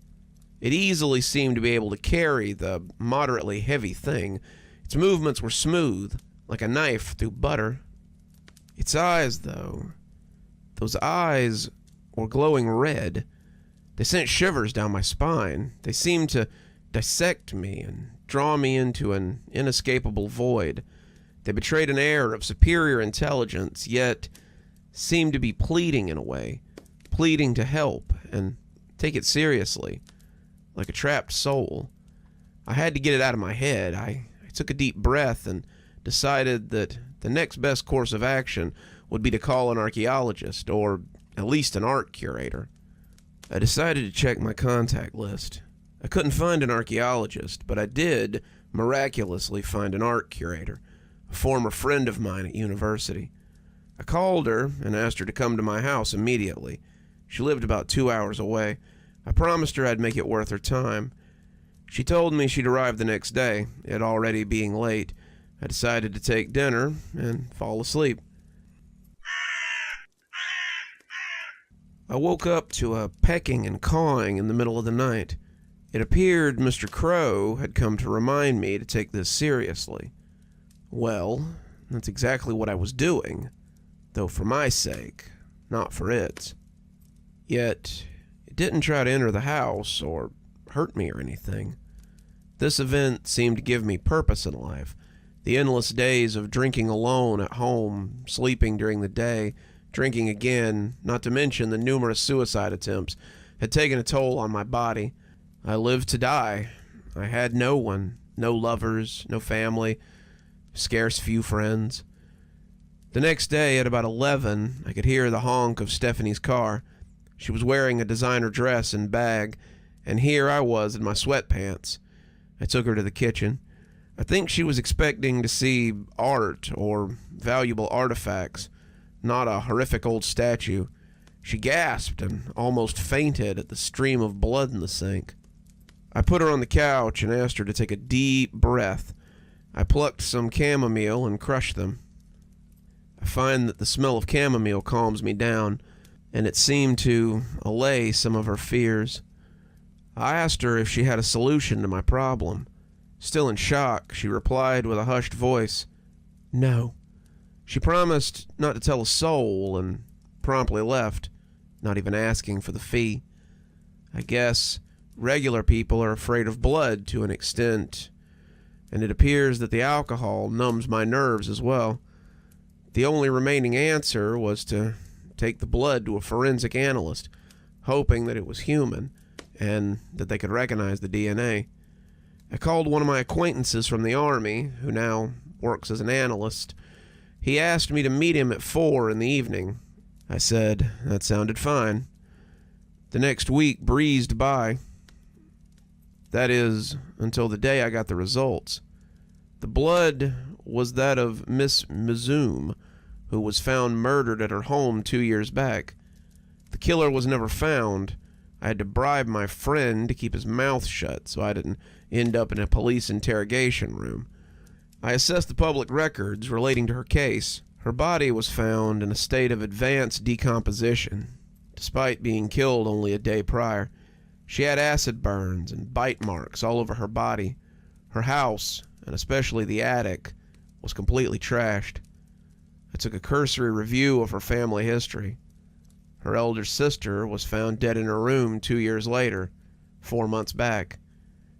It easily seemed to be able to carry the moderately heavy thing. Its movements were smooth, like a knife through butter. Its eyes, though, those eyes were glowing red. They sent shivers down my spine. They seemed to dissect me and draw me into an inescapable void. They betrayed an air of superior intelligence, yet seemed to be pleading in a way, pleading to help and take it seriously, like a trapped soul. I had to get it out of my head. I took a deep breath and decided that the next best course of action would be to call an archaeologist, or at least an art curator. I decided to check my contact list. I couldn't find an archaeologist, but I did miraculously find an art curator, a former friend of mine at university. I called her and asked her to come to my house immediately. She lived about 2 hours away. I promised her I'd make it worth her time. She told me she'd arrive the next day, it already being late. I decided to take dinner and fall asleep. I woke up to a pecking and cawing in the middle of the night. It appeared Mr. Crow had come to remind me to take this seriously. Well, that's exactly what I was doing, though for my sake, not for its. Yet, it didn't try to enter the house or hurt me or anything. This event seemed to give me purpose in life. The endless days of drinking alone at home, sleeping during the day, drinking again, not to mention the numerous suicide attempts, had taken a toll on my body. I lived to die. I had no one, no lovers, no family, scarce few friends. The next day at about 11, I could hear the honk of Stephanie's car. She was wearing a designer dress and bag, and here I was in my sweatpants. I took her to the kitchen. I think she was expecting to see art or valuable artifacts, not a horrific old statue. She gasped and almost fainted at the stream of blood in the sink. I put her on the couch and asked her to take a deep breath. I plucked some chamomile and crushed them. I find that the smell of chamomile calms me down, and it seemed to allay some of her fears. I asked her if she had a solution to my problem. Still in shock, she replied with a hushed voice, "No." She promised not to tell a soul and promptly left, not even asking for the fee. I guess regular people are afraid of blood to an extent, and it appears that the alcohol numbs my nerves as well. The only remaining answer was to take the blood to a forensic analyst, hoping that it was human and that they could recognize the DNA. I called one of my acquaintances from the Army, who now works as an analyst. He asked me to meet him at 4 in the evening. I said that sounded fine. The next week breezed by. That is, until the day I got the results. The blood was that of Miss Mizoom, who was found murdered at her home 2 years back. The killer was never found. I had to bribe my friend to keep his mouth shut so I didn't end up in a police interrogation room. I assessed the public records relating to her case. Her body was found in a state of advanced decomposition, despite being killed only a day prior. She had acid burns and bite marks all over her body. Her house, and especially the attic, was completely trashed. I took a cursory review of her family history. Her elder sister was found dead in her room 2 years later, 4 months back.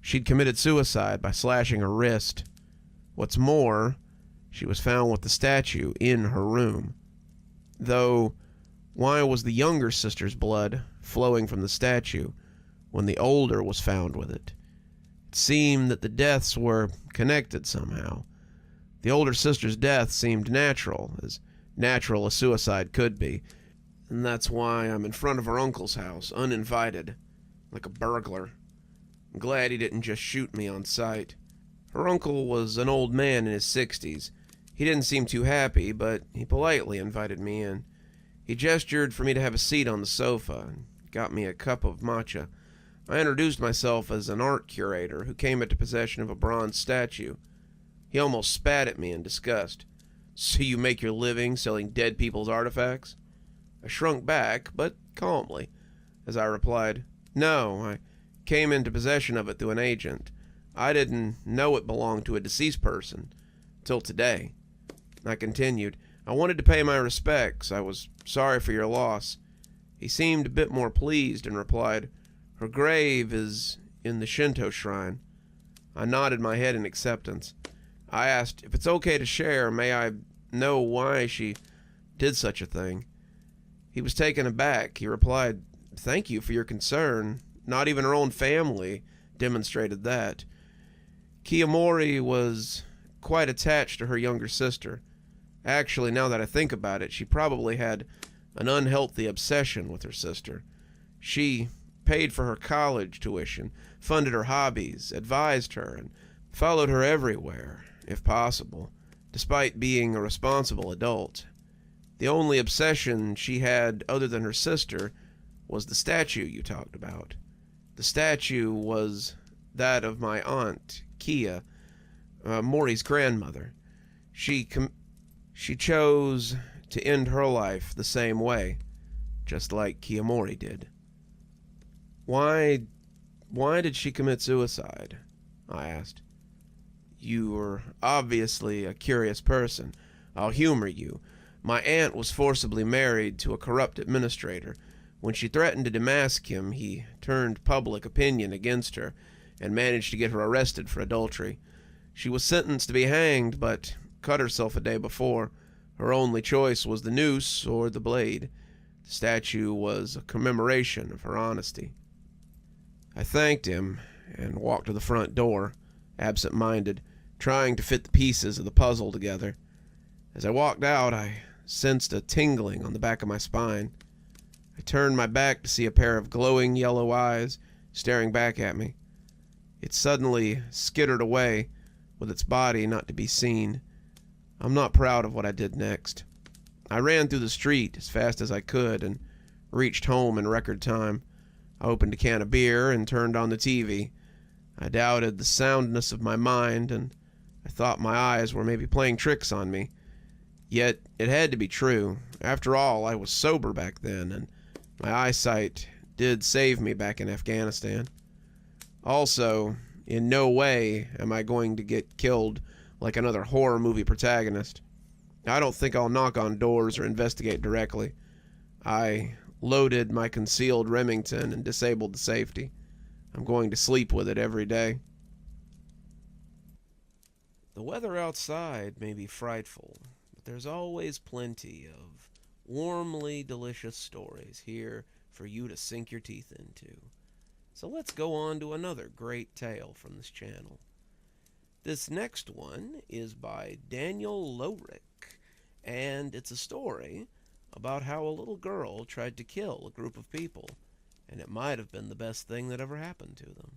She'd committed suicide by slashing her wrist. What's more, she was found with the statue in her room. Though, why was the younger sister's blood flowing from the statue when the older was found with it? It seemed that the deaths were connected somehow. The older sister's death seemed natural as suicide could be, and that's why I'm in front of her uncle's house, uninvited, like a burglar. I'm glad he didn't just shoot me on sight. Her uncle was an old man in his 60s. He didn't seem too happy, but he politely invited me in. He gestured for me to have a seat on the sofa and got me a cup of matcha. I introduced myself as an art curator who came into possession of a bronze statue. He almost spat at me in disgust. "So you make your living selling dead people's artifacts?" I shrunk back, but calmly, as I replied, "No, I came into possession of it through an agent. I didn't know it belonged to a deceased person till today." I continued, "I wanted to pay my respects. I was sorry for your loss." He seemed a bit more pleased and replied, "Her grave is in the Shinto shrine." I nodded my head in acceptance. I asked, "If it's okay to share, may I know why she did such a thing?" He was taken aback. He replied, "Thank you for your concern. Not even her own family demonstrated that. Kiyomori was quite attached to her younger sister. Actually, now that I think about it, she probably had an unhealthy obsession with her sister. She paid for her college tuition, funded her hobbies, advised her, and followed her everywhere, if possible, despite being a responsible adult. The only obsession she had other than her sister was the statue you talked about. The statue was that of my aunt, Kia, Mori's grandmother. She chose to end her life the same way, just like Kiyomori did." Why did she commit suicide?" I asked. "You're obviously a curious person. I'll humor you. My aunt was forcibly married to a corrupt administrator. When she threatened to demask him, he turned public opinion against her and managed to get her arrested for adultery. She was sentenced to be hanged, but cut herself a day before. Her only choice was the noose or the blade. The statue was a commemoration of her honesty." I thanked him and walked to the front door, absent-minded, trying to fit the pieces of the puzzle together. As I walked out, I sensed a tingling on the back of my spine. I turned my back to see a pair of glowing yellow eyes staring back at me. It suddenly skittered away, with its body not to be seen. I'm not proud of what I did next. I ran through the street as fast as I could and reached home in record time. I opened a can of beer and turned on the TV. I doubted the soundness of my mind, and I thought my eyes were maybe playing tricks on me. Yet it had to be true. After all, I was sober back then, and my eyesight did save me back in Afghanistan. Also, In no way am I going to get killed like another horror movie protagonist. I don't think I'll knock on doors or investigate directly. I loaded my concealed Remington and disabled the safety. I'm going to sleep with it every day. The weather outside may be frightful, but there's always plenty of warmly delicious stories here for you to sink your teeth into. So let's go on to another great tale from this channel. This next one is by Daniel Lowrick, and it's a story about how a little girl tried to kill a group of people, and it might have been the best thing that ever happened to them.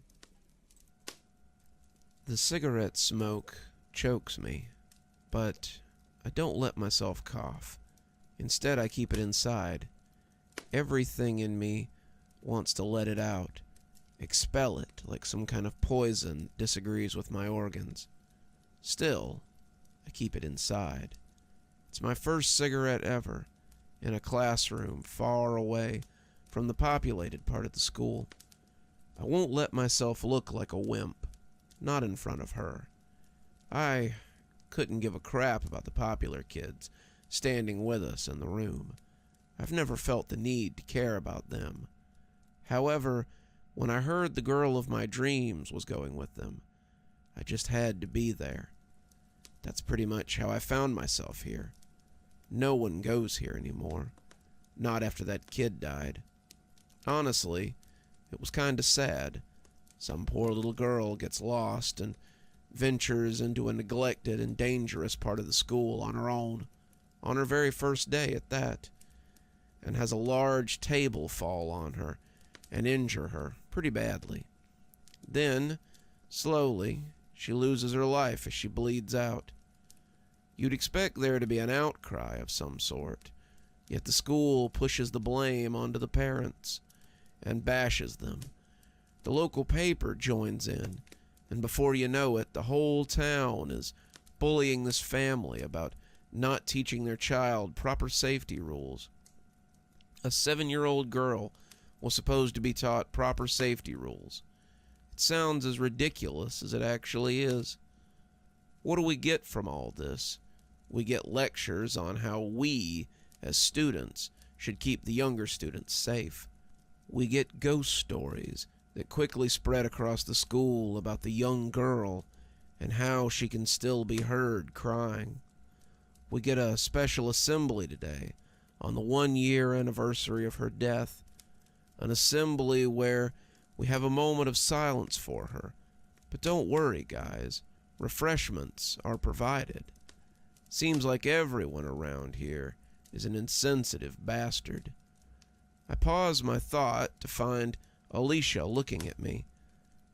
The cigarette smoke chokes me, but I don't let myself cough. Instead, I keep it inside. Everything in me wants to let it out, expel it like some kind of poison disagrees with my organs. Still, I keep it inside. It's my first cigarette ever, in a classroom far away from the populated part of the school. I won't let myself look like a wimp, not in front of her. I couldn't give a crap about the popular kids standing with us in the room. I've never felt the need to care about them. However, when I heard the girl of my dreams was going with them, I just had to be there. That's pretty much how I found myself here. No one goes here anymore. Not after that kid died. Honestly, it was kinda sad. Some poor little girl gets lost and ventures into a neglected and dangerous part of the school on her own, on her very first day at that, and has a large table fall on her and injure her pretty badly. Then, slowly, she loses her life as she bleeds out. You'd expect there to be an outcry of some sort, yet the school pushes the blame onto the parents and bashes them. The local paper joins in, and before you know it, the whole town is bullying this family about not teaching their child proper safety rules. A 7-year-old girl was supposed to be taught proper safety rules. It sounds as ridiculous as it actually is. What do we get from all this? We get lectures on how we, as students, should keep the younger students safe. We get ghost stories that quickly spread across the school about the young girl and how she can still be heard crying. We get a special assembly today on the 1-year anniversary of her death, an assembly where we have a moment of silence for her. But don't worry, guys, refreshments are provided. Seems like everyone around here is an insensitive bastard. I pause my thought to find Alicia looking at me.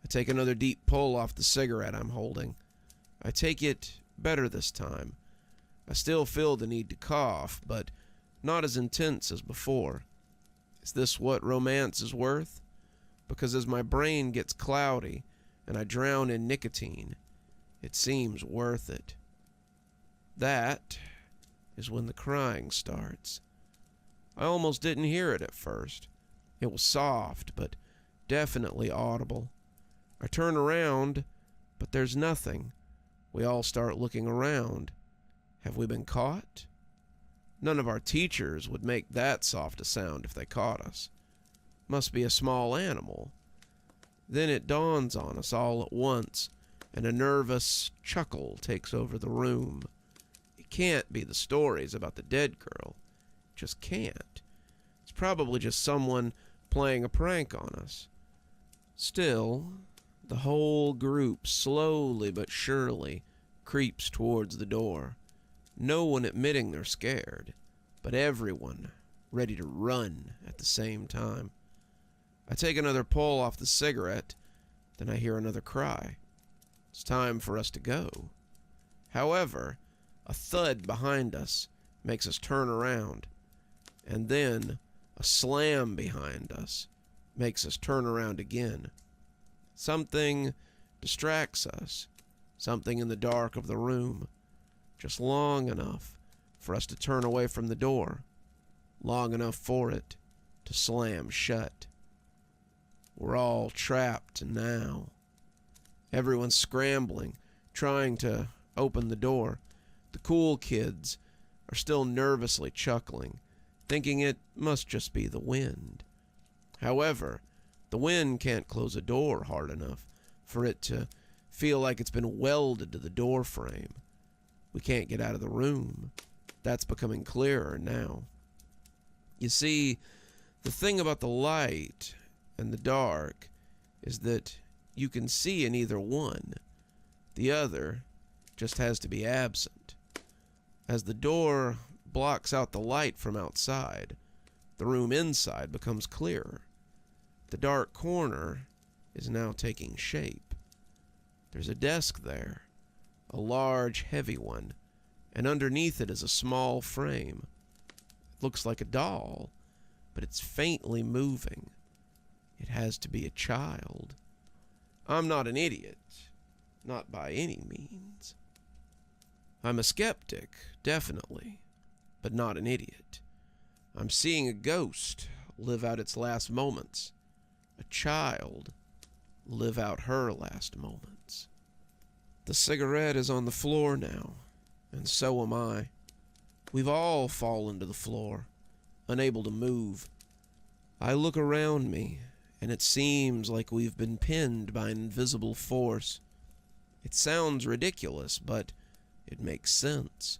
I take another deep pull off the cigarette I'm holding. I take it better this time. I still feel the need to cough, but not as intense as before. Is this what romance is worth? Because as my brain gets cloudy and I drown in nicotine, it seems worth it. That is when the crying starts. I almost didn't hear it at first. It was soft, but definitely audible. I turn around, but there's nothing. We all start looking around. Have we been caught? None of our teachers would make that soft a sound if they caught us. Must be a small animal. Then it dawns on us all at once, and a nervous chuckle takes over the room. It can't be the stories about the dead girl. It just can't. It's probably just someone playing a prank on us. Still, the whole group slowly but surely creeps towards the door. No one admitting they're scared, but everyone ready to run at the same time. I take another pull off the cigarette, then I hear another cry. It's time for us to go. However, a thud behind us makes us turn around, and then a slam behind us makes us turn around again. Something distracts us, something in the dark of the room, just long enough for us to turn away from the door, long enough for it to slam shut. We're all trapped now. Everyone's scrambling, trying to open the door. The cool kids are still nervously chuckling, thinking it must just be the wind. However, the wind can't close a door hard enough for it to feel like it's been welded to the door frame. We can't get out of the room. That's becoming clearer now. You see, the thing about the light and the dark is that you can see in either one. The other just has to be absent. As the door blocks out the light from outside, the room inside becomes clearer. The dark corner is now taking shape. There's a desk there, a large, heavy one, and underneath it is a small frame. It looks like a doll, but it's faintly moving. It has to be a child. I'm not an idiot, not by any means. I'm a skeptic, definitely, but not an idiot. I'm seeing a ghost live out its last moments. A child live out her last moments. The cigarette is on the floor now, and so am I. We've all fallen to the floor, unable to move. I look around me, and it seems like we've been pinned by an invisible force. It sounds ridiculous, but it makes sense.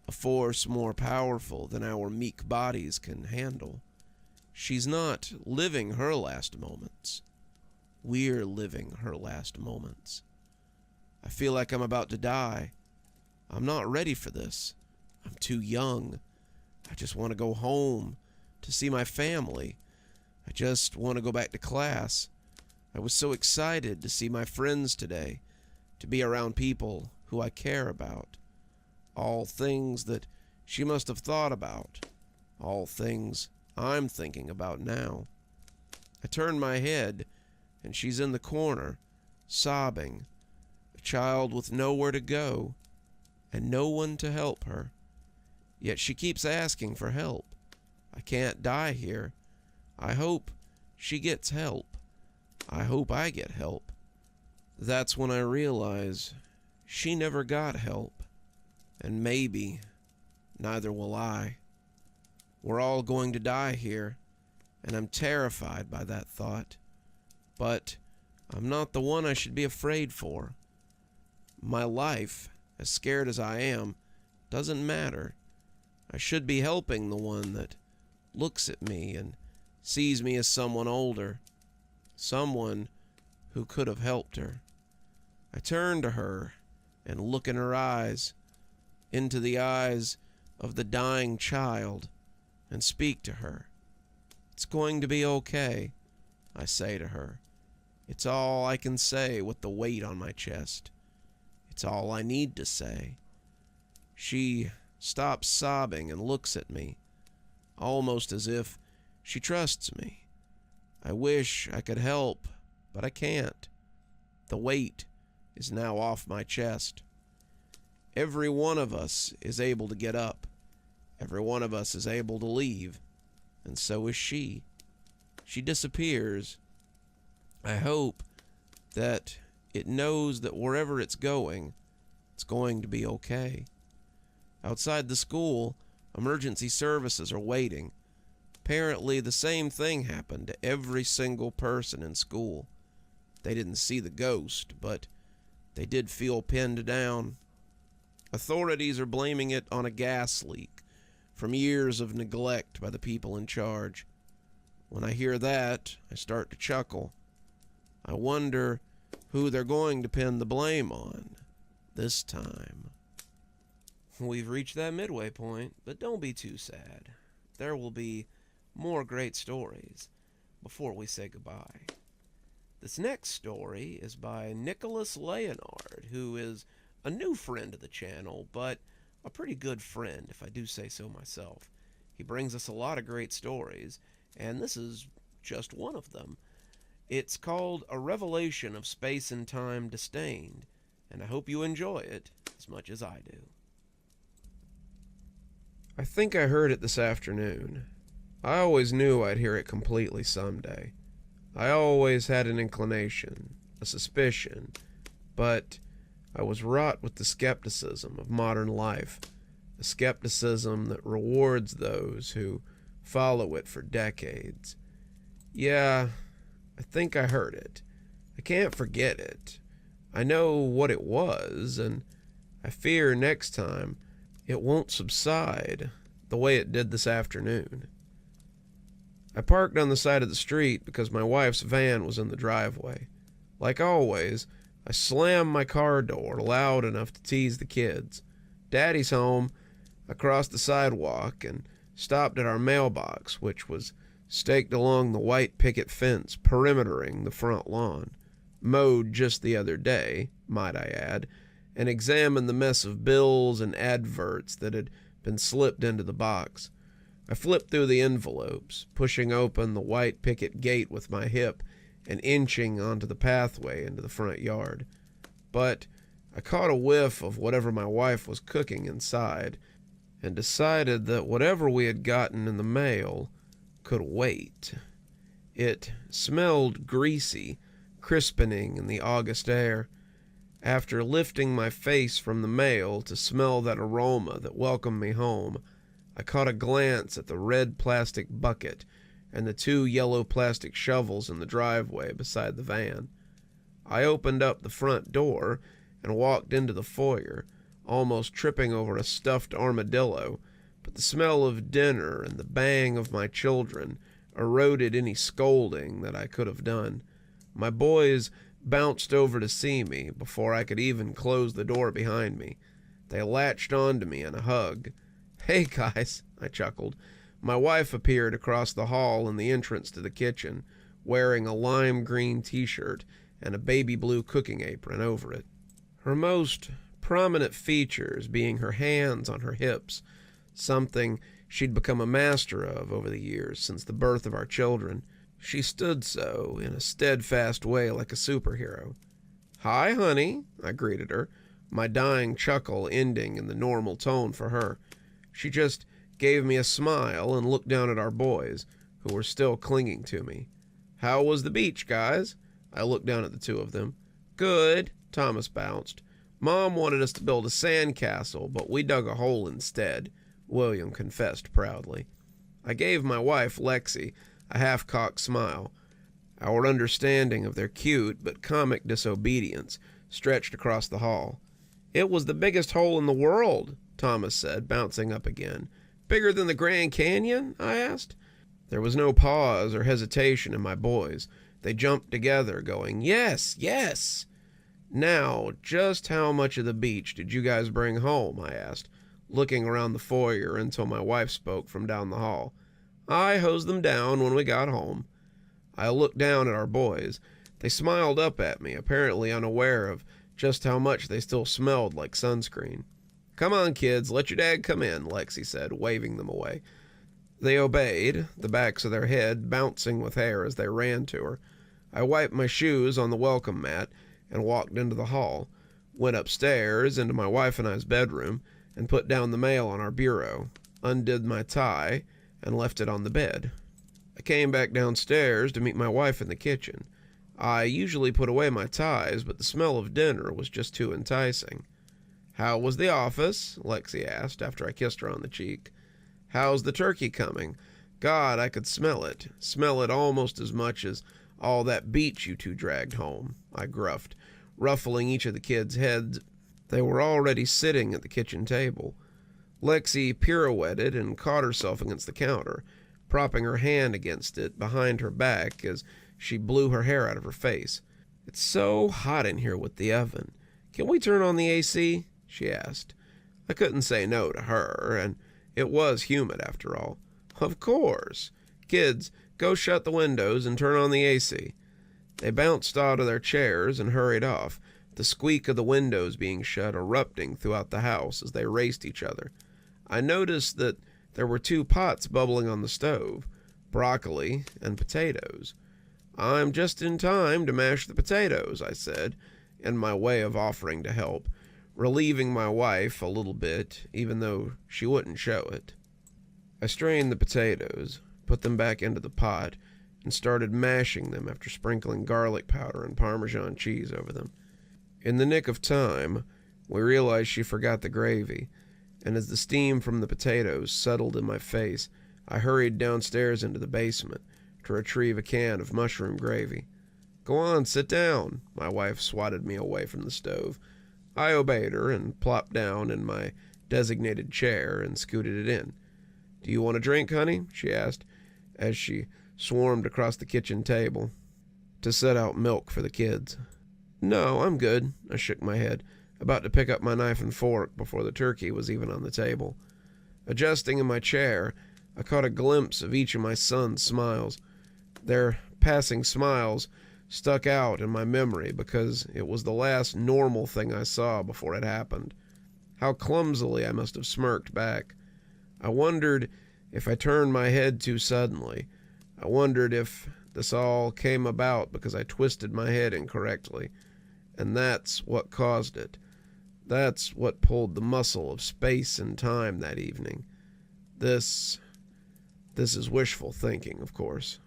A force more powerful than our meek bodies can handle. She's not living her last moments. We're living her last moments. I feel like I'm about to die. I'm not ready for this. I'm too young. I just want to go home to see my family. I just want to go back to class. I was so excited to see my friends today, to be around people who I care about. All things that she must have thought about. All things I'm thinking about now. I turn my head, and she's in the corner, sobbing, a child with nowhere to go, and no one to help her. Yet she keeps asking for help. I can't die here. I hope she gets help. I hope I get help. That's when I realize she never got help, and maybe neither will I. We're all going to die here, and I'm terrified by that thought. But I'm not the one I should be afraid for. My life, as scared as I am, doesn't matter. I should be helping the one that looks at me and sees me as someone older, someone who could have helped her. I turn to her and look in her eyes, into the eyes of the dying child, and speak to her. It's going to be okay, I say to her. It's all I can say with the weight on my chest. It's all I need to say. She stops sobbing and looks at me, almost as if she trusts me. I wish I could help, but I can't. The weight is now off my chest. Every one of us is able to get up. Every one of us is able to leave, and so is she. She disappears. I hope that it knows that wherever it's going to be okay. Outside the school, emergency services are waiting. Apparently, the same thing happened to every single person in school. They didn't see the ghost, but they did feel pinned down. Authorities are blaming it on a gas leak from years of neglect by the people in charge. When I hear that, I start to chuckle. I wonder who they're going to pin the blame on this time. We've reached that midway point, but don't be too sad. There will be more great stories before we say goodbye. This next story is by Nicholas Leonard, who is a new friend of the channel, but a pretty good friend, if I do say so myself. He brings us a lot of great stories, and this is just one of them. It's called A Revelation of Space and Time Disdained, and I hope you enjoy it as much as I do. I think I heard it this afternoon. I always knew I'd hear it completely someday. I always had an inclination, a suspicion, but I was wrought with the skepticism of modern life, a skepticism that rewards those who follow it for decades. Yeah, I think I heard it. I can't forget it. I know what it was, and I fear next time it won't subside the way it did this afternoon. I parked on the side of the street because my wife's van was in the driveway. Like always, I slammed my car door loud enough to tease the kids. Daddy's home. I crossed the sidewalk and stopped at our mailbox, which was staked along the white picket fence perimetering the front lawn, mowed just the other day, might I add, and examined the mess of bills and adverts that had been slipped into the box. I flipped through the envelopes, pushing open the white picket gate with my hip and inching onto the pathway into the front yard. But I caught a whiff of whatever my wife was cooking inside and decided that whatever we had gotten in the mail could wait. It smelled greasy, crispening in the August air. After lifting my face from the mail to smell that aroma that welcomed me home, I caught a glance at the red plastic bucket and the 2 yellow plastic shovels in the driveway beside the van. I opened up the front door and walked into the foyer, almost tripping over a stuffed armadillo, but the smell of dinner and the bang of my children eroded any scolding that I could have done. My boys bounced over to see me before I could even close the door behind me. They latched onto me in a hug. "Hey, guys," I chuckled. My wife appeared across the hall in the entrance to the kitchen, wearing a lime green t-shirt and a baby blue cooking apron over it. Her most prominent features being her hands on her hips, something she'd become a master of over the years since the birth of our children. She stood so, in a steadfast way like a superhero. "Hi, honey," I greeted her, my dying chuckle ending in the normal tone for her. She just gave me a smile and looked down at our boys, who were still clinging to me. "How was the beach, guys?" I looked down at the 2 of them. "Good," Thomas bounced. "Mom wanted us to build a sandcastle, but we dug a hole instead," William confessed proudly. I gave my wife, Lexi, a half-cocked smile. Our understanding of their cute but comic disobedience stretched across the hall. "It was the biggest hole in the world," Thomas said, bouncing up again. "Bigger than the Grand Canyon?" I asked. There was no pause or hesitation in my boys. They jumped together, going, "Yes, yes!" "Now, just how much of the beach did you guys bring home?" I asked, looking around the foyer until my wife spoke from down the hall. "I hosed them down when we got home." I looked down at our boys. They smiled up at me, apparently unaware of just how much they still smelled like sunscreen. "Come on, kids, let your dad come in," Lexi said, waving them away. They obeyed, the backs of their head bouncing with hair as they ran to her. I wiped my shoes on the welcome mat and walked into the hall, went upstairs into my wife and I's bedroom, and put down the mail on our bureau, undid my tie, and left it on the bed. I came back downstairs to meet my wife in the kitchen. I usually put away my ties, but the smell of dinner was just too enticing. "How was the office?" Lexi asked after I kissed her on the cheek. "How's the turkey coming? God, I could smell it almost as much as all that beach you 2 dragged home," I gruffed, ruffling each of the kids' heads. They were already sitting at the kitchen table. Lexi pirouetted and caught herself against the counter, propping her hand against it behind her back as she blew her hair out of her face. "It's so hot in here with the oven. Can we turn on the AC?" she asked. I couldn't say no to her, and it was humid after all. "Of course. Kids, go shut the windows and turn on the AC." They bounced out of their chairs and hurried off, the squeak of the windows being shut erupting throughout the house as they raced each other. I noticed that there were 2 pots bubbling on the stove, broccoli and potatoes. "I'm just in time to mash the potatoes," I said, in my way of offering to help, relieving my wife a little bit, even though she wouldn't show it. I strained the potatoes, put them back into the pot, and started mashing them after sprinkling garlic powder and Parmesan cheese over them. In the nick of time, we realized she forgot the gravy, and as the steam from the potatoes settled in my face, I hurried downstairs into the basement to retrieve a can of mushroom gravy. "Go on, sit down," my wife swatted me away from the stove. I obeyed her and plopped down in my designated chair and scooted it in. "Do you want a drink, honey?" she asked, as she swarmed across the kitchen table to set out milk for the kids. "No, I'm good," I shook my head, about to pick up my knife and fork before the turkey was even on the table. Adjusting in my chair, I caught a glimpse of each of my sons' smiles. Their passing smiles stuck out in my memory because it was the last normal thing I saw before it happened. How clumsily I must have smirked back. I wondered if I turned my head too suddenly. I wondered if this all came about because I twisted my head incorrectly. And that's what caused it. That's what pulled the muscle of space and time that evening. This is wishful thinking, of course.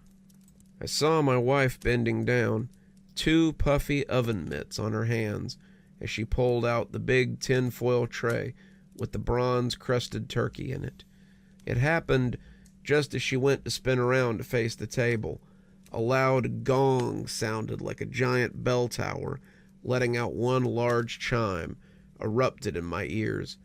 I saw my wife bending down, 2 puffy oven mitts on her hands, as she pulled out the big tin-foil tray with the bronze-crusted turkey in it. It happened just as she went to spin around to face the table. A loud gong sounded like a giant bell tower, letting out one large chime, erupted in my ears.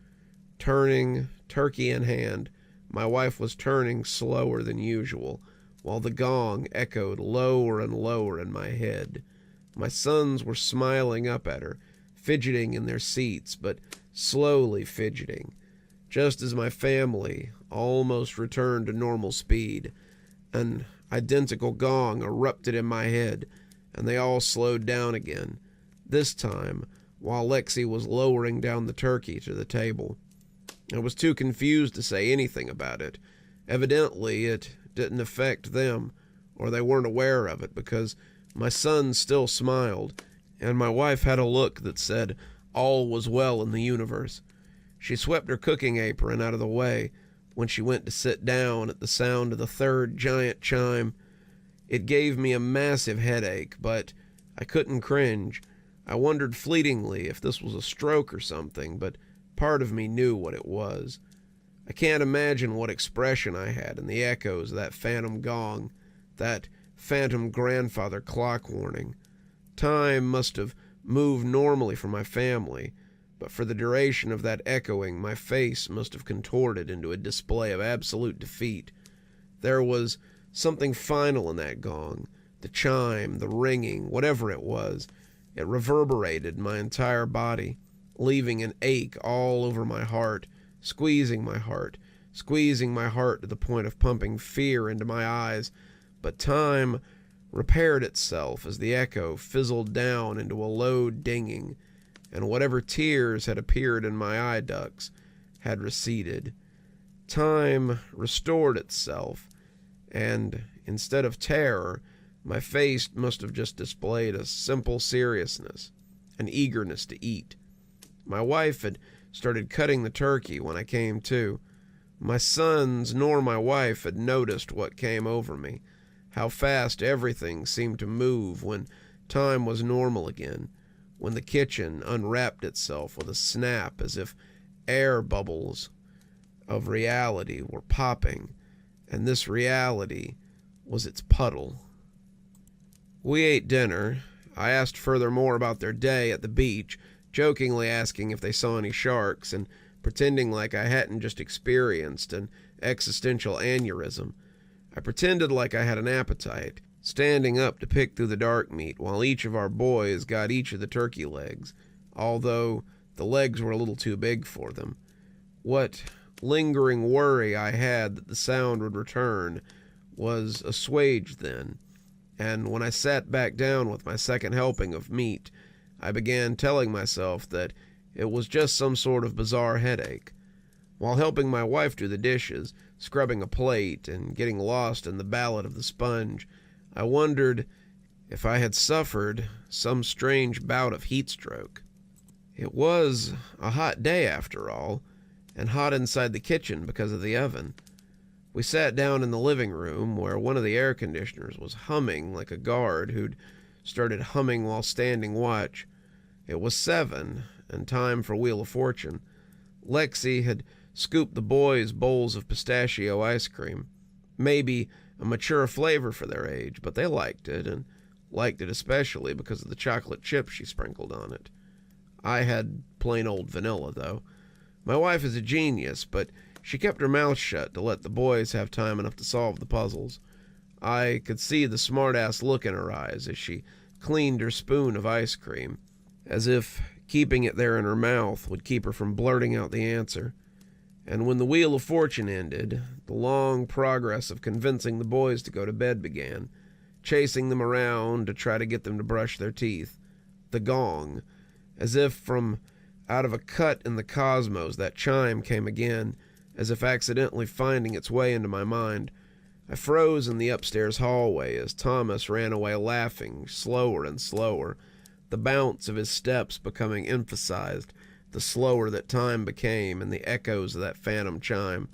Turning, turkey in hand, my wife was turning slower than usual, while the gong echoed lower and lower in my head. My sons were smiling up at her, fidgeting in their seats, but slowly fidgeting. Just as my family almost returned to normal speed, an identical gong erupted in my head, and they all slowed down again, this time while Lexi was lowering down the turkey to the table. I was too confused to say anything about it. Evidently, it didn't affect them, or they weren't aware of it, because my son still smiled, and my wife had a look that said all was well in the universe. She swept her cooking apron out of the way when she went to sit down at the sound of the third giant chime. It gave me a massive headache, but I couldn't cringe. I wondered fleetingly if this was a stroke or something, but part of me knew what it was. I can't imagine what expression I had in the echoes of that phantom gong, that phantom grandfather clock warning. Time must have moved normally for my family, but for the duration of that echoing, my face must have contorted into a display of absolute defeat. There was something final in that gong, the chime, the ringing, whatever it was. It reverberated my entire body, leaving an ache all over my heart, squeezing my heart to the point of pumping fear into my eyes. But time repaired itself as the echo fizzled down into a low dinging, and whatever tears had appeared in my eye ducts had receded. Time restored itself, and instead of terror, my face must have just displayed a simple seriousness, an eagerness to eat. My wife had started cutting the turkey when I came to. My sons nor my wife had noticed what came over me, how fast everything seemed to move when time was normal again, when the kitchen unwrapped itself with a snap as if air bubbles of reality were popping, and this reality was its puddle. We ate dinner. I asked furthermore about their day at the beach, jokingly asking if they saw any sharks, and pretending like I hadn't just experienced an existential aneurysm. I pretended like I had an appetite, standing up to pick through the dark meat while each of our boys got each of the turkey legs, although the legs were a little too big for them. What lingering worry I had that the sound would return was assuaged then, and when I sat back down with my second helping of meat, I began telling myself that it was just some sort of bizarre headache. While helping my wife do the dishes, scrubbing a plate, and getting lost in the ballad of the sponge, I wondered if I had suffered some strange bout of heat stroke. It was a hot day after all, and hot inside the kitchen because of the oven. We sat down in the living room where one of the air conditioners was humming like a guard who'd started humming while standing watch. It was 7, and time for Wheel of Fortune. Lexi had scooped the boys bowls of pistachio ice cream. Maybe a mature flavor for their age, but they liked it, and liked it especially because of the chocolate chips she sprinkled on it. I had plain old vanilla, though. My wife is a genius, but she kept her mouth shut to let the boys have time enough to solve the puzzles. I could see the smart-ass look in her eyes as she cleaned her spoon of ice cream, as if keeping it there in her mouth would keep her from blurting out the answer. And when the Wheel of Fortune ended, the long progress of convincing the boys to go to bed began, chasing them around to try to get them to brush their teeth. The gong, as if from out of a cut in the cosmos, that chime came again, as if accidentally finding its way into my mind. I froze in the upstairs hallway as Thomas ran away laughing, slower and slower, the bounce of his steps becoming emphasized, the slower that time became, and the echoes of that phantom chime.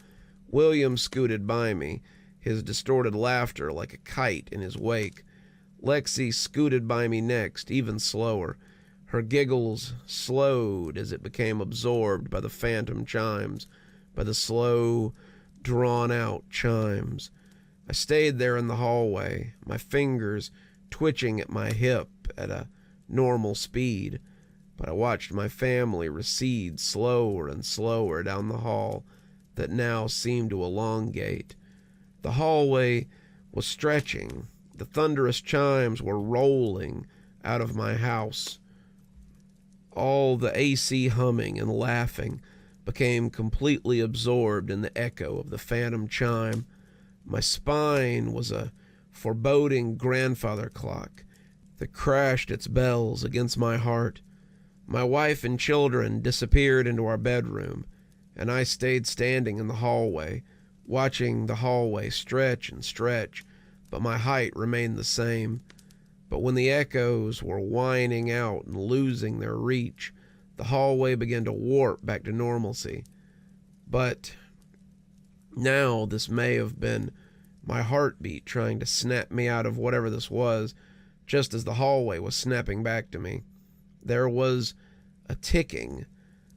William scooted by me, his distorted laughter like a kite in his wake. Lexi scooted by me next, even slower. Her giggles slowed as it became absorbed by the phantom chimes, by the slow, drawn-out chimes. I stayed there in the hallway, my fingers twitching at my hip at a normal speed, but I watched my family recede slower and slower down the hall that now seemed to elongate. The hallway was stretching. The thunderous chimes were rolling out of my house. All the AC humming and laughing became completely absorbed in the echo of the phantom chime. My spine was a foreboding grandfather clock that crashed its bells against my heart. My wife and children disappeared into our bedroom, and I stayed standing in the hallway, watching the hallway stretch and stretch, but my height remained the same. But when the echoes were whining out and losing their reach, the hallway began to warp back to normalcy. But now this may have been my heartbeat trying to snap me out of whatever this was, just as the hallway was snapping back to me. There was a ticking,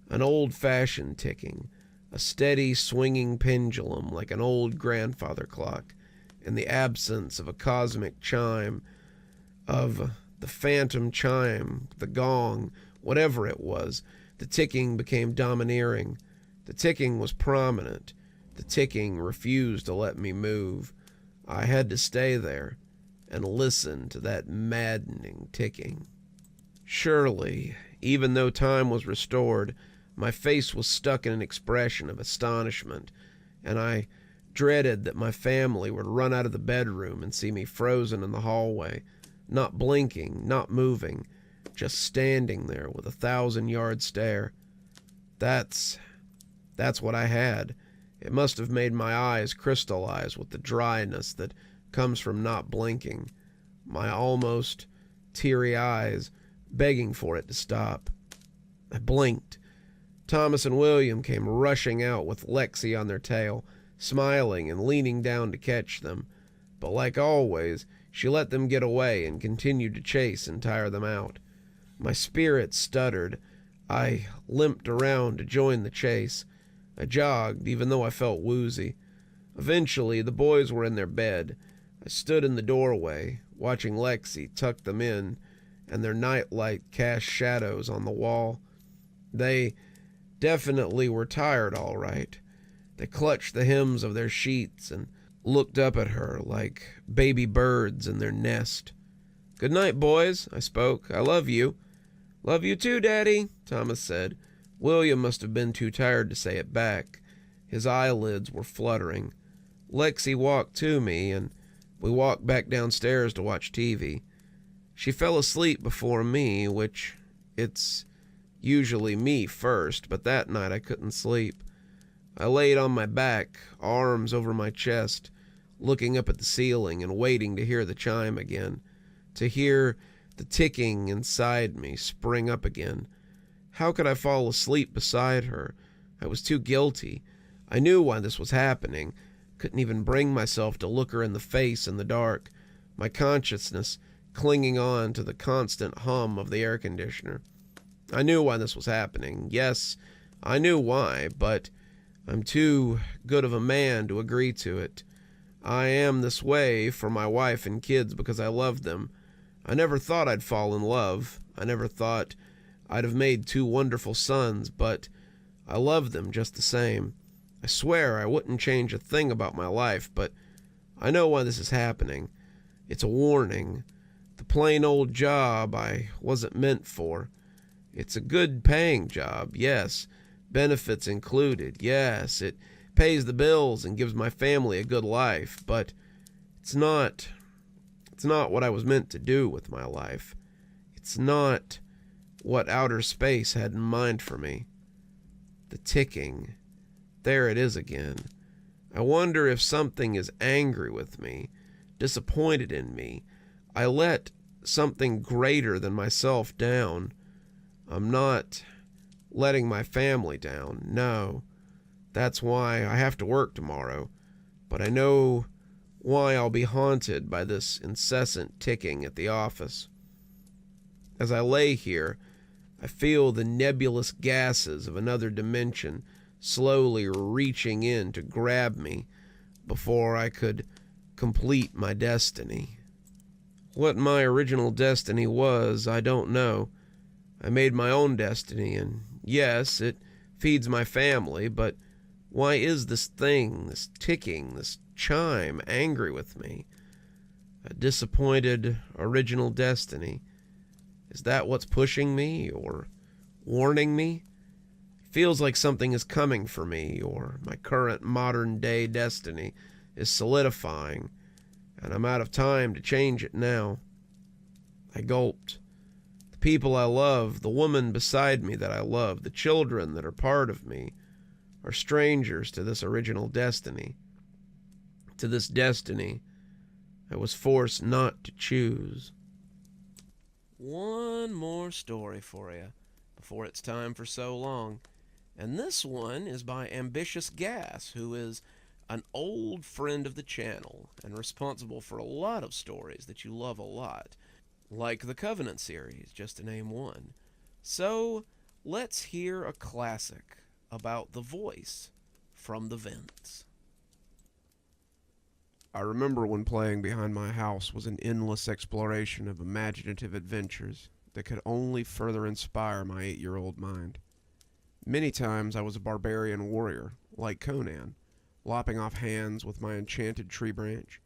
an old-fashioned ticking, a steady swinging pendulum like an old grandfather clock, in the absence of a cosmic chime, of the phantom chime, the gong, whatever it was. The ticking became domineering. The ticking was prominent. The ticking refused to let me move. I had to stay there and listen to that maddening ticking. Surely, even though time was restored, my face was stuck in an expression of astonishment, and I dreaded that my family would run out of the bedroom and see me frozen in the hallway, not blinking, not moving, just standing there with a 1,000-yard stare. That's what I had. It must have made my eyes crystallize with the dryness that comes from not blinking, my almost teary eyes begging for it to stop. I blinked. Thomas and William came rushing out with Lexi on their tail, smiling and leaning down to catch them. But like always, she let them get away and continued to chase and tire them out. My spirit stuttered. I limped around to join the chase. I jogged, even though I felt woozy. Eventually, the boys were in their bed. I stood in the doorway, watching Lexi tuck them in, and their nightlight cast shadows on the wall. They definitely were tired, all right. They clutched the hems of their sheets and looked up at her like baby birds in their nest. "Good night, boys," I spoke. "I love you." "Love you too, Daddy," Thomas said. William must have been too tired to say it back. His eyelids were fluttering. Lexi walked to me, and we walked back downstairs to watch TV. She fell asleep before me, which it's usually me first, but that night I couldn't sleep. I laid on my back, arms over my chest, looking up at the ceiling and waiting to hear the chime again, to hear the ticking inside me spring up again. How could I fall asleep beside her? I was too guilty. I knew why this was happening, Couldn't even bring myself to look her in the face in the dark, my consciousness clinging on to the constant hum of the air conditioner. I knew why this was happening. Yes, I knew why, but I'm too good of a man to agree to it. I am this way for my wife and kids because I love them. I never thought I'd fall in love. I never thought I'd have made 2 wonderful sons, but I love them just the same. I swear I wouldn't change a thing about my life, but I know why this is happening. It's a warning. The plain old job I wasn't meant for. It's a good paying job, yes. Benefits included, yes. It pays the bills and gives my family a good life, but it's not what I was meant to do with my life. It's not what outer space had in mind for me. The ticking. There it is again. I wonder if something is angry with me, disappointed in me. I let something greater than myself down. I'm not letting my family down, no. That's why I have to work tomorrow, but I know why I'll be haunted by this incessant ticking at the office. As I lay here, I feel the nebulous gases of another dimension slowly reaching in to grab me before I could complete my destiny. What my original destiny was, I don't know. I made my own destiny, and yes, it feeds my family, but why is this thing, this ticking, this chime angry with me? A disappointed original destiny. Is that what's pushing me or warning me? Feels like something is coming for me, or my current modern-day destiny is solidifying, and I'm out of time to change it now. I gulped. The people I love, the woman beside me that I love, the children that are part of me, are strangers to this original destiny, to this destiny I was forced not to choose. One more story for you before it's time for so long. And this one is by Ambitious Gas, who is an old friend of the channel and responsible for a lot of stories that you love a lot, like the Covenant series, just to name one. So, let's hear a classic about the voice from the vents. I remember when playing behind my house was an endless exploration of imaginative adventures that could only further inspire my 8-year-old mind. Many times I was a barbarian warrior, like Conan, lopping off hands with my enchanted tree branch.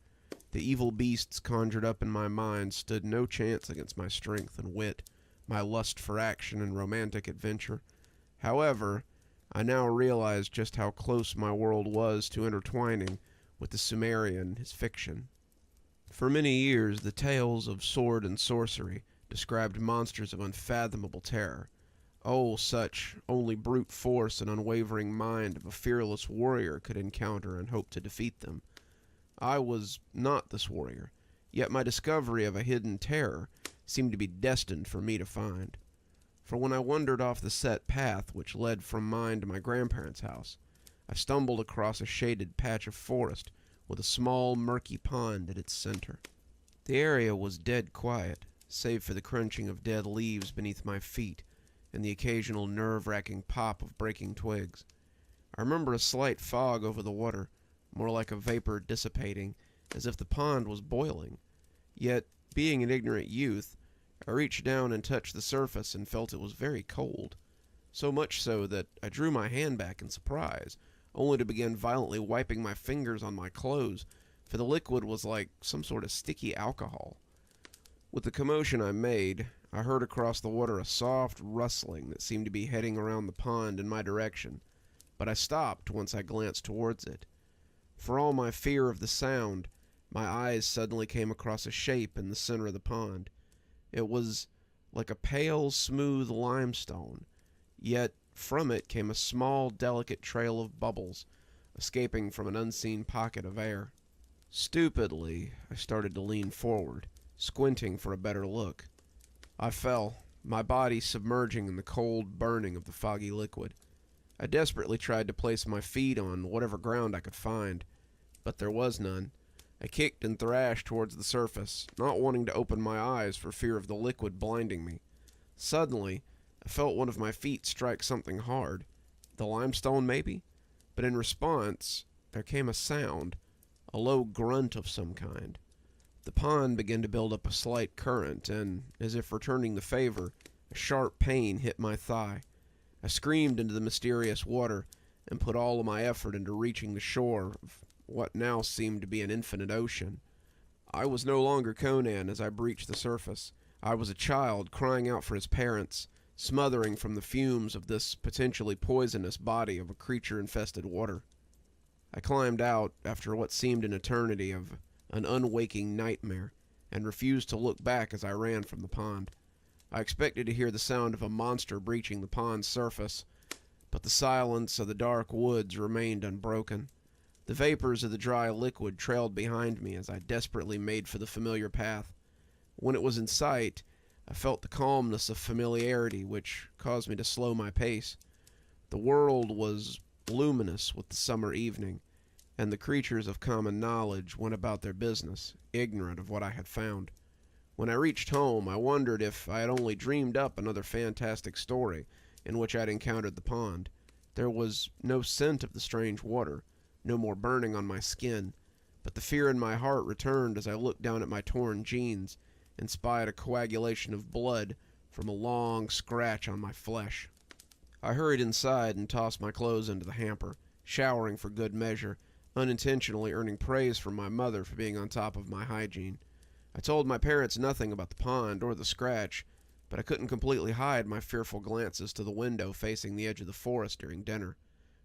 The evil beasts conjured up in my mind stood no chance against my strength and wit, my lust for action and romantic adventure. However, I now realized just how close my world was to intertwining with the Sumerian, his fiction. For many years, the tales of sword and sorcery described monsters of unfathomable terror. Oh, such only brute force and unwavering mind of a fearless warrior could encounter and hope to defeat them. I was not this warrior, yet my discovery of a hidden terror seemed to be destined for me to find. For when I wandered off the set path which led from mine to my grandparents' house, I stumbled across a shaded patch of forest with a small, murky pond at its center. The area was dead quiet, save for the crunching of dead leaves beneath my feet and the occasional nerve-wracking pop of breaking twigs. I remember a slight fog over the water, more like a vapor dissipating, as if the pond was boiling. Yet, being an ignorant youth, I reached down and touched the surface and felt it was very cold, so much so that I drew my hand back in surprise, only to begin violently wiping my fingers on my clothes, for the liquid was like some sort of sticky alcohol. With the commotion I made, I heard across the water a soft rustling that seemed to be heading around the pond in my direction, but I stopped once I glanced towards it. For all my fear of the sound, my eyes suddenly came across a shape in the center of the pond. It was like a pale, smooth limestone, yet from it came a small, delicate trail of bubbles, escaping from an unseen pocket of air. Stupidly, I started to lean forward, squinting for a better look. I fell, my body submerging in the cold burning of the foggy liquid. I desperately tried to place my feet on whatever ground I could find, but there was none. I kicked and thrashed towards the surface, not wanting to open my eyes for fear of the liquid blinding me. Suddenly, I felt one of my feet strike something hard. The limestone, maybe? But in response, there came a sound, a low grunt of some kind. The pond began to build up a slight current, and, as if returning the favor, a sharp pain hit my thigh. I screamed into the mysterious water and put all of my effort into reaching the shore of what now seemed to be an infinite ocean. I was no longer Conan as I breached the surface. I was a child crying out for his parents, smothering from the fumes of this potentially poisonous body of a creature-infested water. I climbed out after what seemed an eternity of an unwaking nightmare, and refused to look back as I ran from the pond. I expected to hear the sound of a monster breaching the pond's surface, but the silence of the dark woods remained unbroken. The vapors of the dry liquid trailed behind me as I desperately made for the familiar path. When it was in sight, I felt the calmness of familiarity, which caused me to slow my pace. The world was luminous with the summer evening, and the creatures of common knowledge went about their business, ignorant of what I had found. When I reached home, I wondered if I had only dreamed up another fantastic story in which I had encountered the pond. There was no scent of the strange water, no more burning on my skin, but the fear in my heart returned as I looked down at my torn jeans and spied a coagulation of blood from a long scratch on my flesh. I hurried inside and tossed my clothes into the hamper, showering for good measure, unintentionally earning praise from my mother for being on top of my hygiene. I told my parents nothing about the pond or the scratch, but I couldn't completely hide my fearful glances to the window facing the edge of the forest during dinner.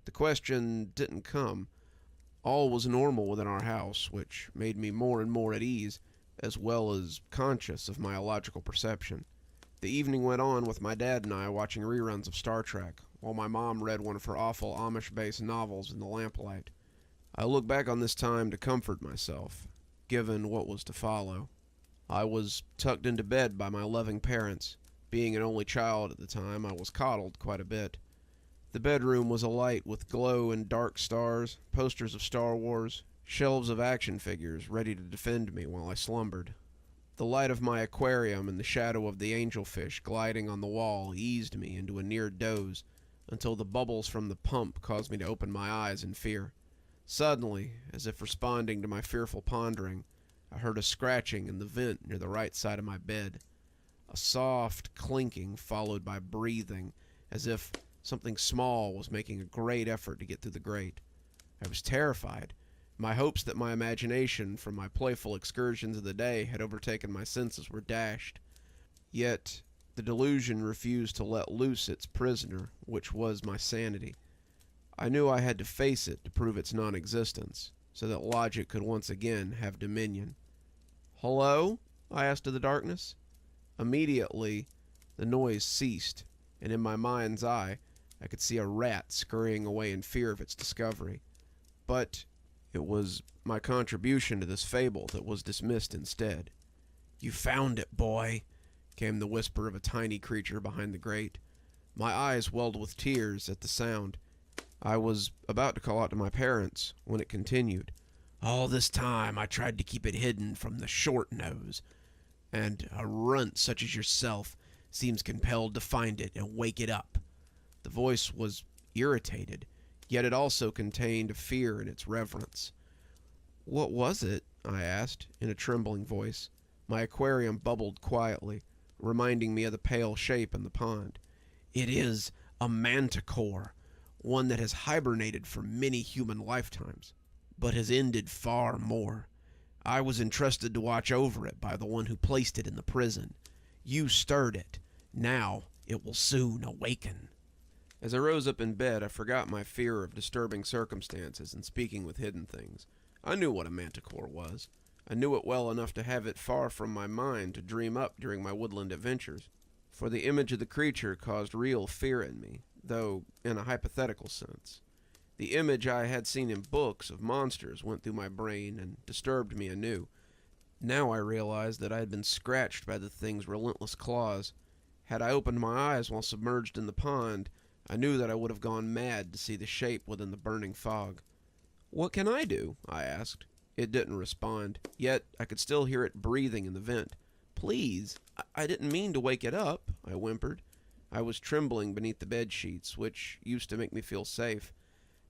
The question didn't come. All was normal within our house, which made me more and more at ease, as well as conscious of my illogical perception. The evening went on with my dad and I watching reruns of Star Trek, while my mom read one of her awful Amish-based novels in the lamplight. I look back on this time to comfort myself, given what was to follow. I was tucked into bed by my loving parents. Being an only child at the time, I was coddled quite a bit. The bedroom was alight with glow and dark stars, posters of Star Wars, shelves of action figures ready to defend me while I slumbered. The light of my aquarium and the shadow of the angelfish gliding on the wall eased me into a near doze, until the bubbles from the pump caused me to open my eyes in fear. Suddenly, as if responding to my fearful pondering, I heard a scratching in the vent near the right side of my bed. A soft clinking followed by breathing, as if something small was making a great effort to get through the grate. I was terrified. My hopes that my imagination from my playful excursions of the day had overtaken my senses were dashed. Yet the delusion refused to let loose its prisoner, which was my sanity. I knew I had to face it to prove its non-existence, so that logic could once again have dominion. "Hello?" I asked of the darkness. Immediately, the noise ceased, and in my mind's eye, I could see a rat scurrying away in fear of its discovery. But it was my contribution to this fable that was dismissed instead. "You found it, boy," came the whisper of a tiny creature behind the grate. My eyes welled with tears at the sound. I was about to call out to my parents when it continued. "All this time I tried to keep it hidden from the short nose, and a runt such as yourself seems compelled to find it and wake it up." The voice was irritated, yet it also contained a fear in its reverence. "What was it?" I asked, in a trembling voice. My aquarium bubbled quietly, reminding me of the pale shape in the pond. "It is a manticore, one that has hibernated for many human lifetimes, but has ended far more. I was entrusted to watch over it by the one who placed it in the prison. You stirred it. Now it will soon awaken." As I rose up in bed, I forgot my fear of disturbing circumstances and speaking with hidden things. I knew what a manticore was. I knew it well enough to have it far from my mind to dream up during my woodland adventures, for the image of the creature caused real fear in me, though in a hypothetical sense. The image I had seen in books of monsters went through my brain and disturbed me anew. Now I realized that I had been scratched by the thing's relentless claws. Had I opened my eyes while submerged in the pond, I knew that I would have gone mad to see the shape within the burning fog. "What can I do?" I asked. It didn't respond, yet I could still hear it breathing in the vent. "Please, I didn't mean to wake it up," I whimpered. I was trembling beneath the bed sheets, which used to make me feel safe.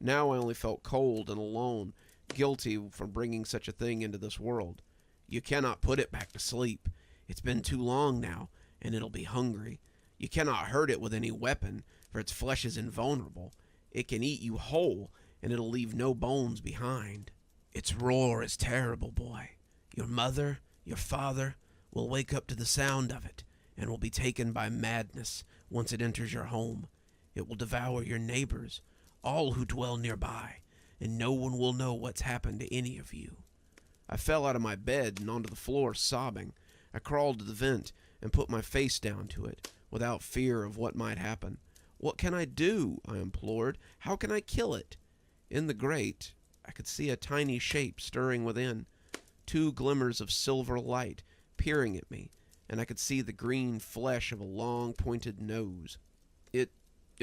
Now I only felt cold and alone, guilty for bringing such a thing into this world. "You cannot put it back to sleep. It's been too long now, and it'll be hungry. You cannot hurt it with any weapon, for its flesh is invulnerable. It can eat you whole, and it'll leave no bones behind. Its roar is terrible, boy. Your mother, your father, will wake up to the sound of it, and will be taken by madness once it enters your home. It will devour your neighbors, all who dwell nearby, and no one will know what's happened to any of you." I fell out of my bed and onto the floor, sobbing. I crawled to the vent and put my face down to it, without fear of what might happen. "What can I do?" I implored. "How can I kill it?" In the grate, I could see a tiny shape stirring within, 2 glimmers of silver light peering at me, and I could see the green flesh of a long, pointed nose. It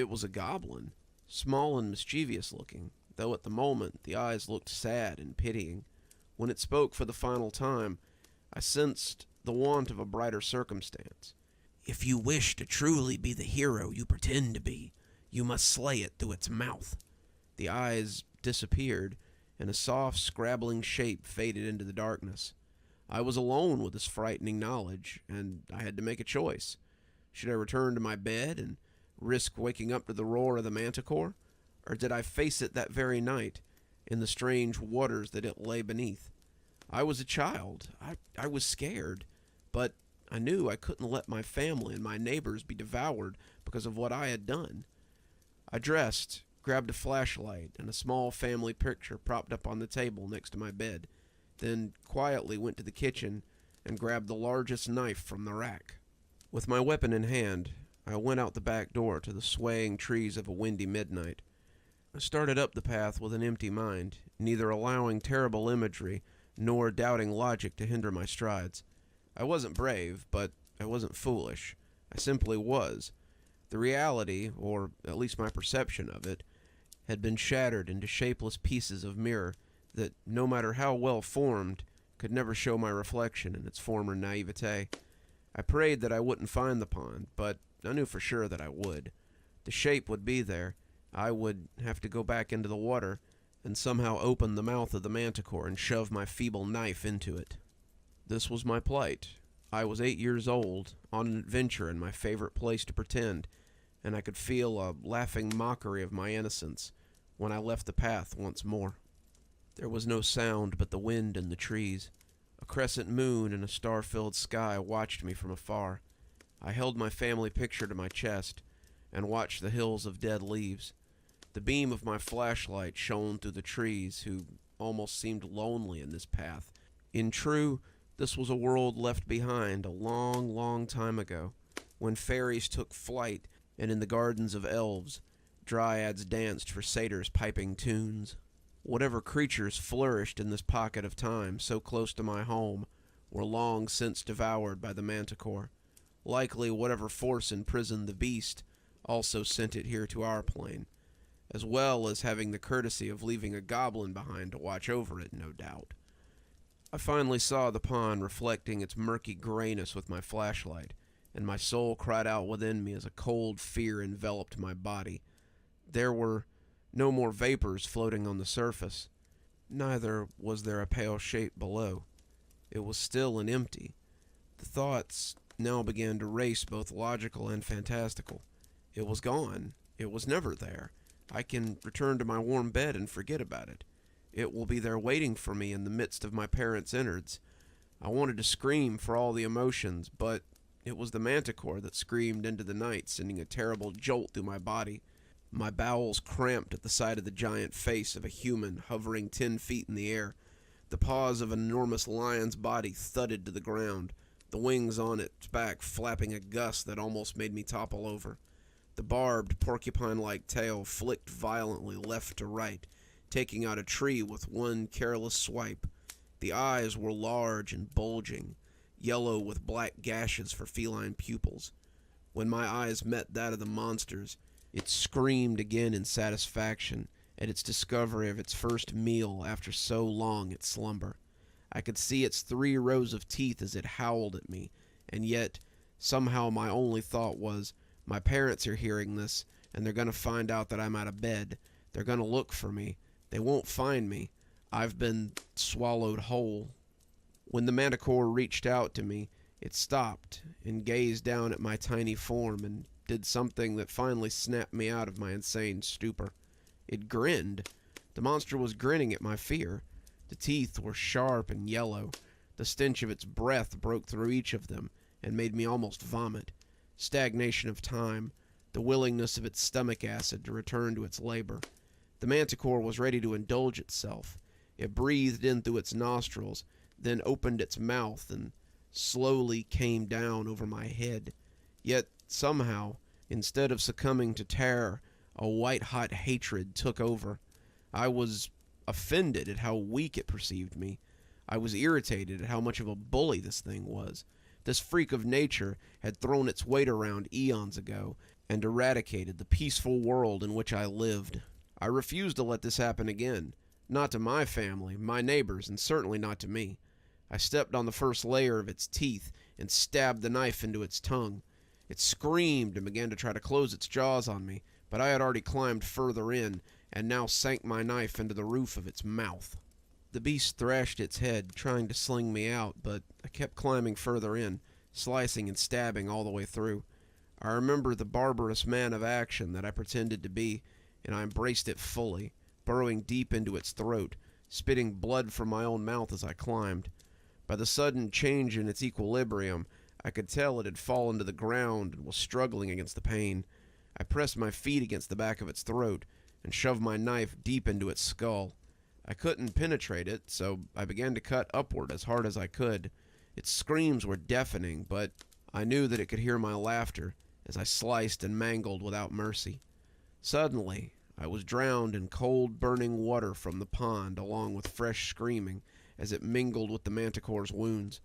was a goblin, small and mischievous looking, though at the moment the eyes looked sad and pitying. When it spoke for the final time, I sensed the want of a brighter circumstance. "If you wish to truly be the hero you pretend to be, you must slay it through its mouth." The eyes disappeared, and a soft, scrabbling shape faded into the darkness. I was alone with this frightening knowledge, and I had to make a choice. Should I return to my bed and risk waking up to the roar of the manticore, or did I face it that very night, in the strange waters that it lay beneath? I was a child. I was scared, but I knew I couldn't let my family and my neighbors be devoured because of what I had done. I dressed, grabbed a flashlight and a small family picture propped up on the table next to my bed, then quietly went to the kitchen and grabbed the largest knife from the rack. With my weapon in hand, I went out the back door to the swaying trees of a windy midnight. I started up the path with an empty mind, neither allowing terrible imagery nor doubting logic to hinder my strides. I wasn't brave, but I wasn't foolish. I simply was. The reality, or at least my perception of it, had been shattered into shapeless pieces of mirror that, no matter how well formed, could never show my reflection in its former naivete. I prayed that I wouldn't find the pond, but I knew for sure that I would. The shape would be there. I would have to go back into the water and somehow open the mouth of the manticore and shove my feeble knife into it. This was my plight. I was 8 years old, on an adventure in my favorite place to pretend, and I could feel a laughing mockery of my innocence when I left the path once more. There was no sound but the wind and the trees. A crescent moon in a star-filled sky watched me from afar. I held my family picture to my chest and watched the hills of dead leaves. The beam of my flashlight shone through the trees, who almost seemed lonely in this path. In true, this was a world left behind a long, long time ago, when fairies took flight, and in the gardens of elves, dryads danced for satyrs piping tunes. Whatever creatures flourished in this pocket of time so close to my home were long since devoured by the manticore. Likely whatever force imprisoned the beast also sent it here to our plane, as well as having the courtesy of leaving a goblin behind to watch over it, no doubt. I finally saw the pond reflecting its murky grayness with my flashlight, and my soul cried out within me as a cold fear enveloped my body. There were no more vapors floating on the surface. Neither was there a pale shape below. It was still and empty. The thoughts now began to race, both logical and fantastical. It was gone. It was never there. I can return to my warm bed and forget about it. It will be there waiting for me in the midst of my parents' innards. I wanted to scream for all the emotions, but it was the manticore that screamed into the night, sending a terrible jolt through my body. My bowels cramped at the sight of the giant face of a human hovering 10 feet in the air. The paws of an enormous lion's body thudded to the ground, the wings on its back flapping a gust that almost made me topple over. The barbed, porcupine-like tail flicked violently left to right, taking out a tree with one careless swipe. The eyes were large and bulging, yellow with black gashes for feline pupils. When my eyes met that of the monster's, it screamed again in satisfaction at its discovery of its first meal after so long its slumber. I could see its 3 rows of teeth as it howled at me, and yet, somehow my only thought was, my parents are hearing this, and they're going to find out that I'm out of bed. They're going to look for me. They won't find me. I've been swallowed whole. When the manticore reached out to me, it stopped and gazed down at my tiny form and did something that finally snapped me out of my insane stupor. It grinned. The monster was grinning at my fear. The teeth were sharp and yellow. The stench of its breath broke through each of them and made me almost vomit. Stagnation of time, the willingness of its stomach acid to return to its labor. The manticore was ready to indulge itself. It breathed in through its nostrils, then opened its mouth and slowly came down over my head. Yet, somehow, instead of succumbing to terror, a white-hot hatred took over. I was offended at how weak it perceived me. I was irritated at how much of a bully this thing was. This freak of nature had thrown its weight around eons ago and eradicated the peaceful world in which I lived. I refused to let this happen again. Not to my family, my neighbors, and certainly not to me. I stepped on the first layer of its teeth and stabbed the knife into its tongue. It screamed and began to try to close its jaws on me, but I had already climbed further in and now sank my knife into the roof of its mouth. The beast thrashed its head, trying to sling me out, but I kept climbing further in, slicing and stabbing all the way through. I remember the barbarous man of action that I pretended to be, and I embraced it fully, burrowing deep into its throat, spitting blood from my own mouth as I climbed. By the sudden change in its equilibrium, I could tell it had fallen to the ground and was struggling against the pain. I pressed my feet against the back of its throat and shoved my knife deep into its skull. I couldn't penetrate it, so I began to cut upward as hard as I could. Its screams were deafening, but I knew that it could hear my laughter as I sliced and mangled without mercy. Suddenly, I was drowned in cold, burning water from the pond, along with fresh screaming as it mingled with the manticore's wounds.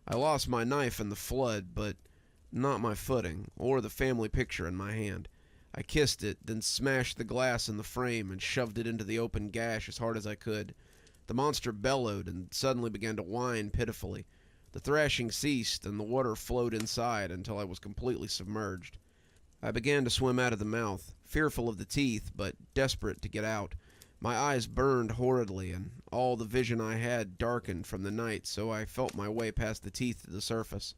I lost my knife in the flood, but not my footing, or the family picture in my hand. I kissed it, then smashed the glass in the frame and shoved it into the open gash as hard as I could. The monster bellowed and suddenly began to whine pitifully. The thrashing ceased, and the water flowed inside until I was completely submerged. I began to swim out of the mouth, fearful of the teeth, but desperate to get out. My eyes burned horridly, and all the vision I had darkened from the night, so I felt my way past the teeth to the surface.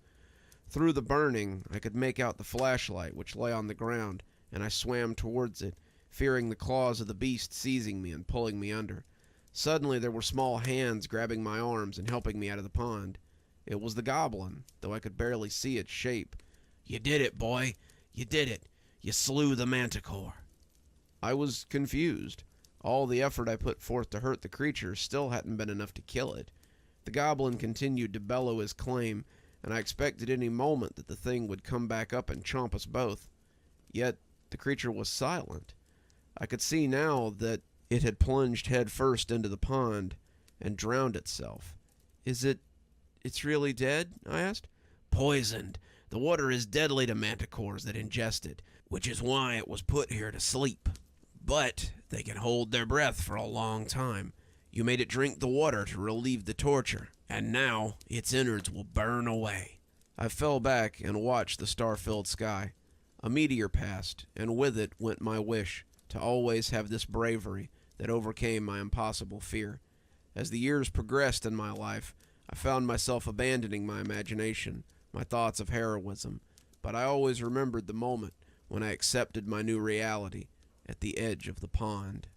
Through the burning, I could make out the flashlight which lay on the ground, and I swam towards it, fearing the claws of the beast seizing me and pulling me under. Suddenly there were small hands grabbing my arms and helping me out of the pond. It was the goblin, though I could barely see its shape. "You did it, boy! You did it! You slew the manticore!" I was confused. All the effort I put forth to hurt the creature still hadn't been enough to kill it. The goblin continued to bellow his claim, and I expected any moment that the thing would come back up and chomp us both. Yet the creature was silent. I could see now that it had plunged head first into the pond and drowned itself. It's really dead?" I asked. "Poisoned. The water is deadly to manticores that ingest it, which is why it was put here to sleep. But they can hold their breath for a long time. You made it drink the water to relieve the torture, and now its innards will burn away." I fell back and watched the star-filled sky. A meteor passed, and with it went my wish to always have this bravery that overcame my impossible fear. As the years progressed in my life, I found myself abandoning my imagination, my thoughts of heroism, but I always remembered the moment when I accepted my new reality at the edge of the pond.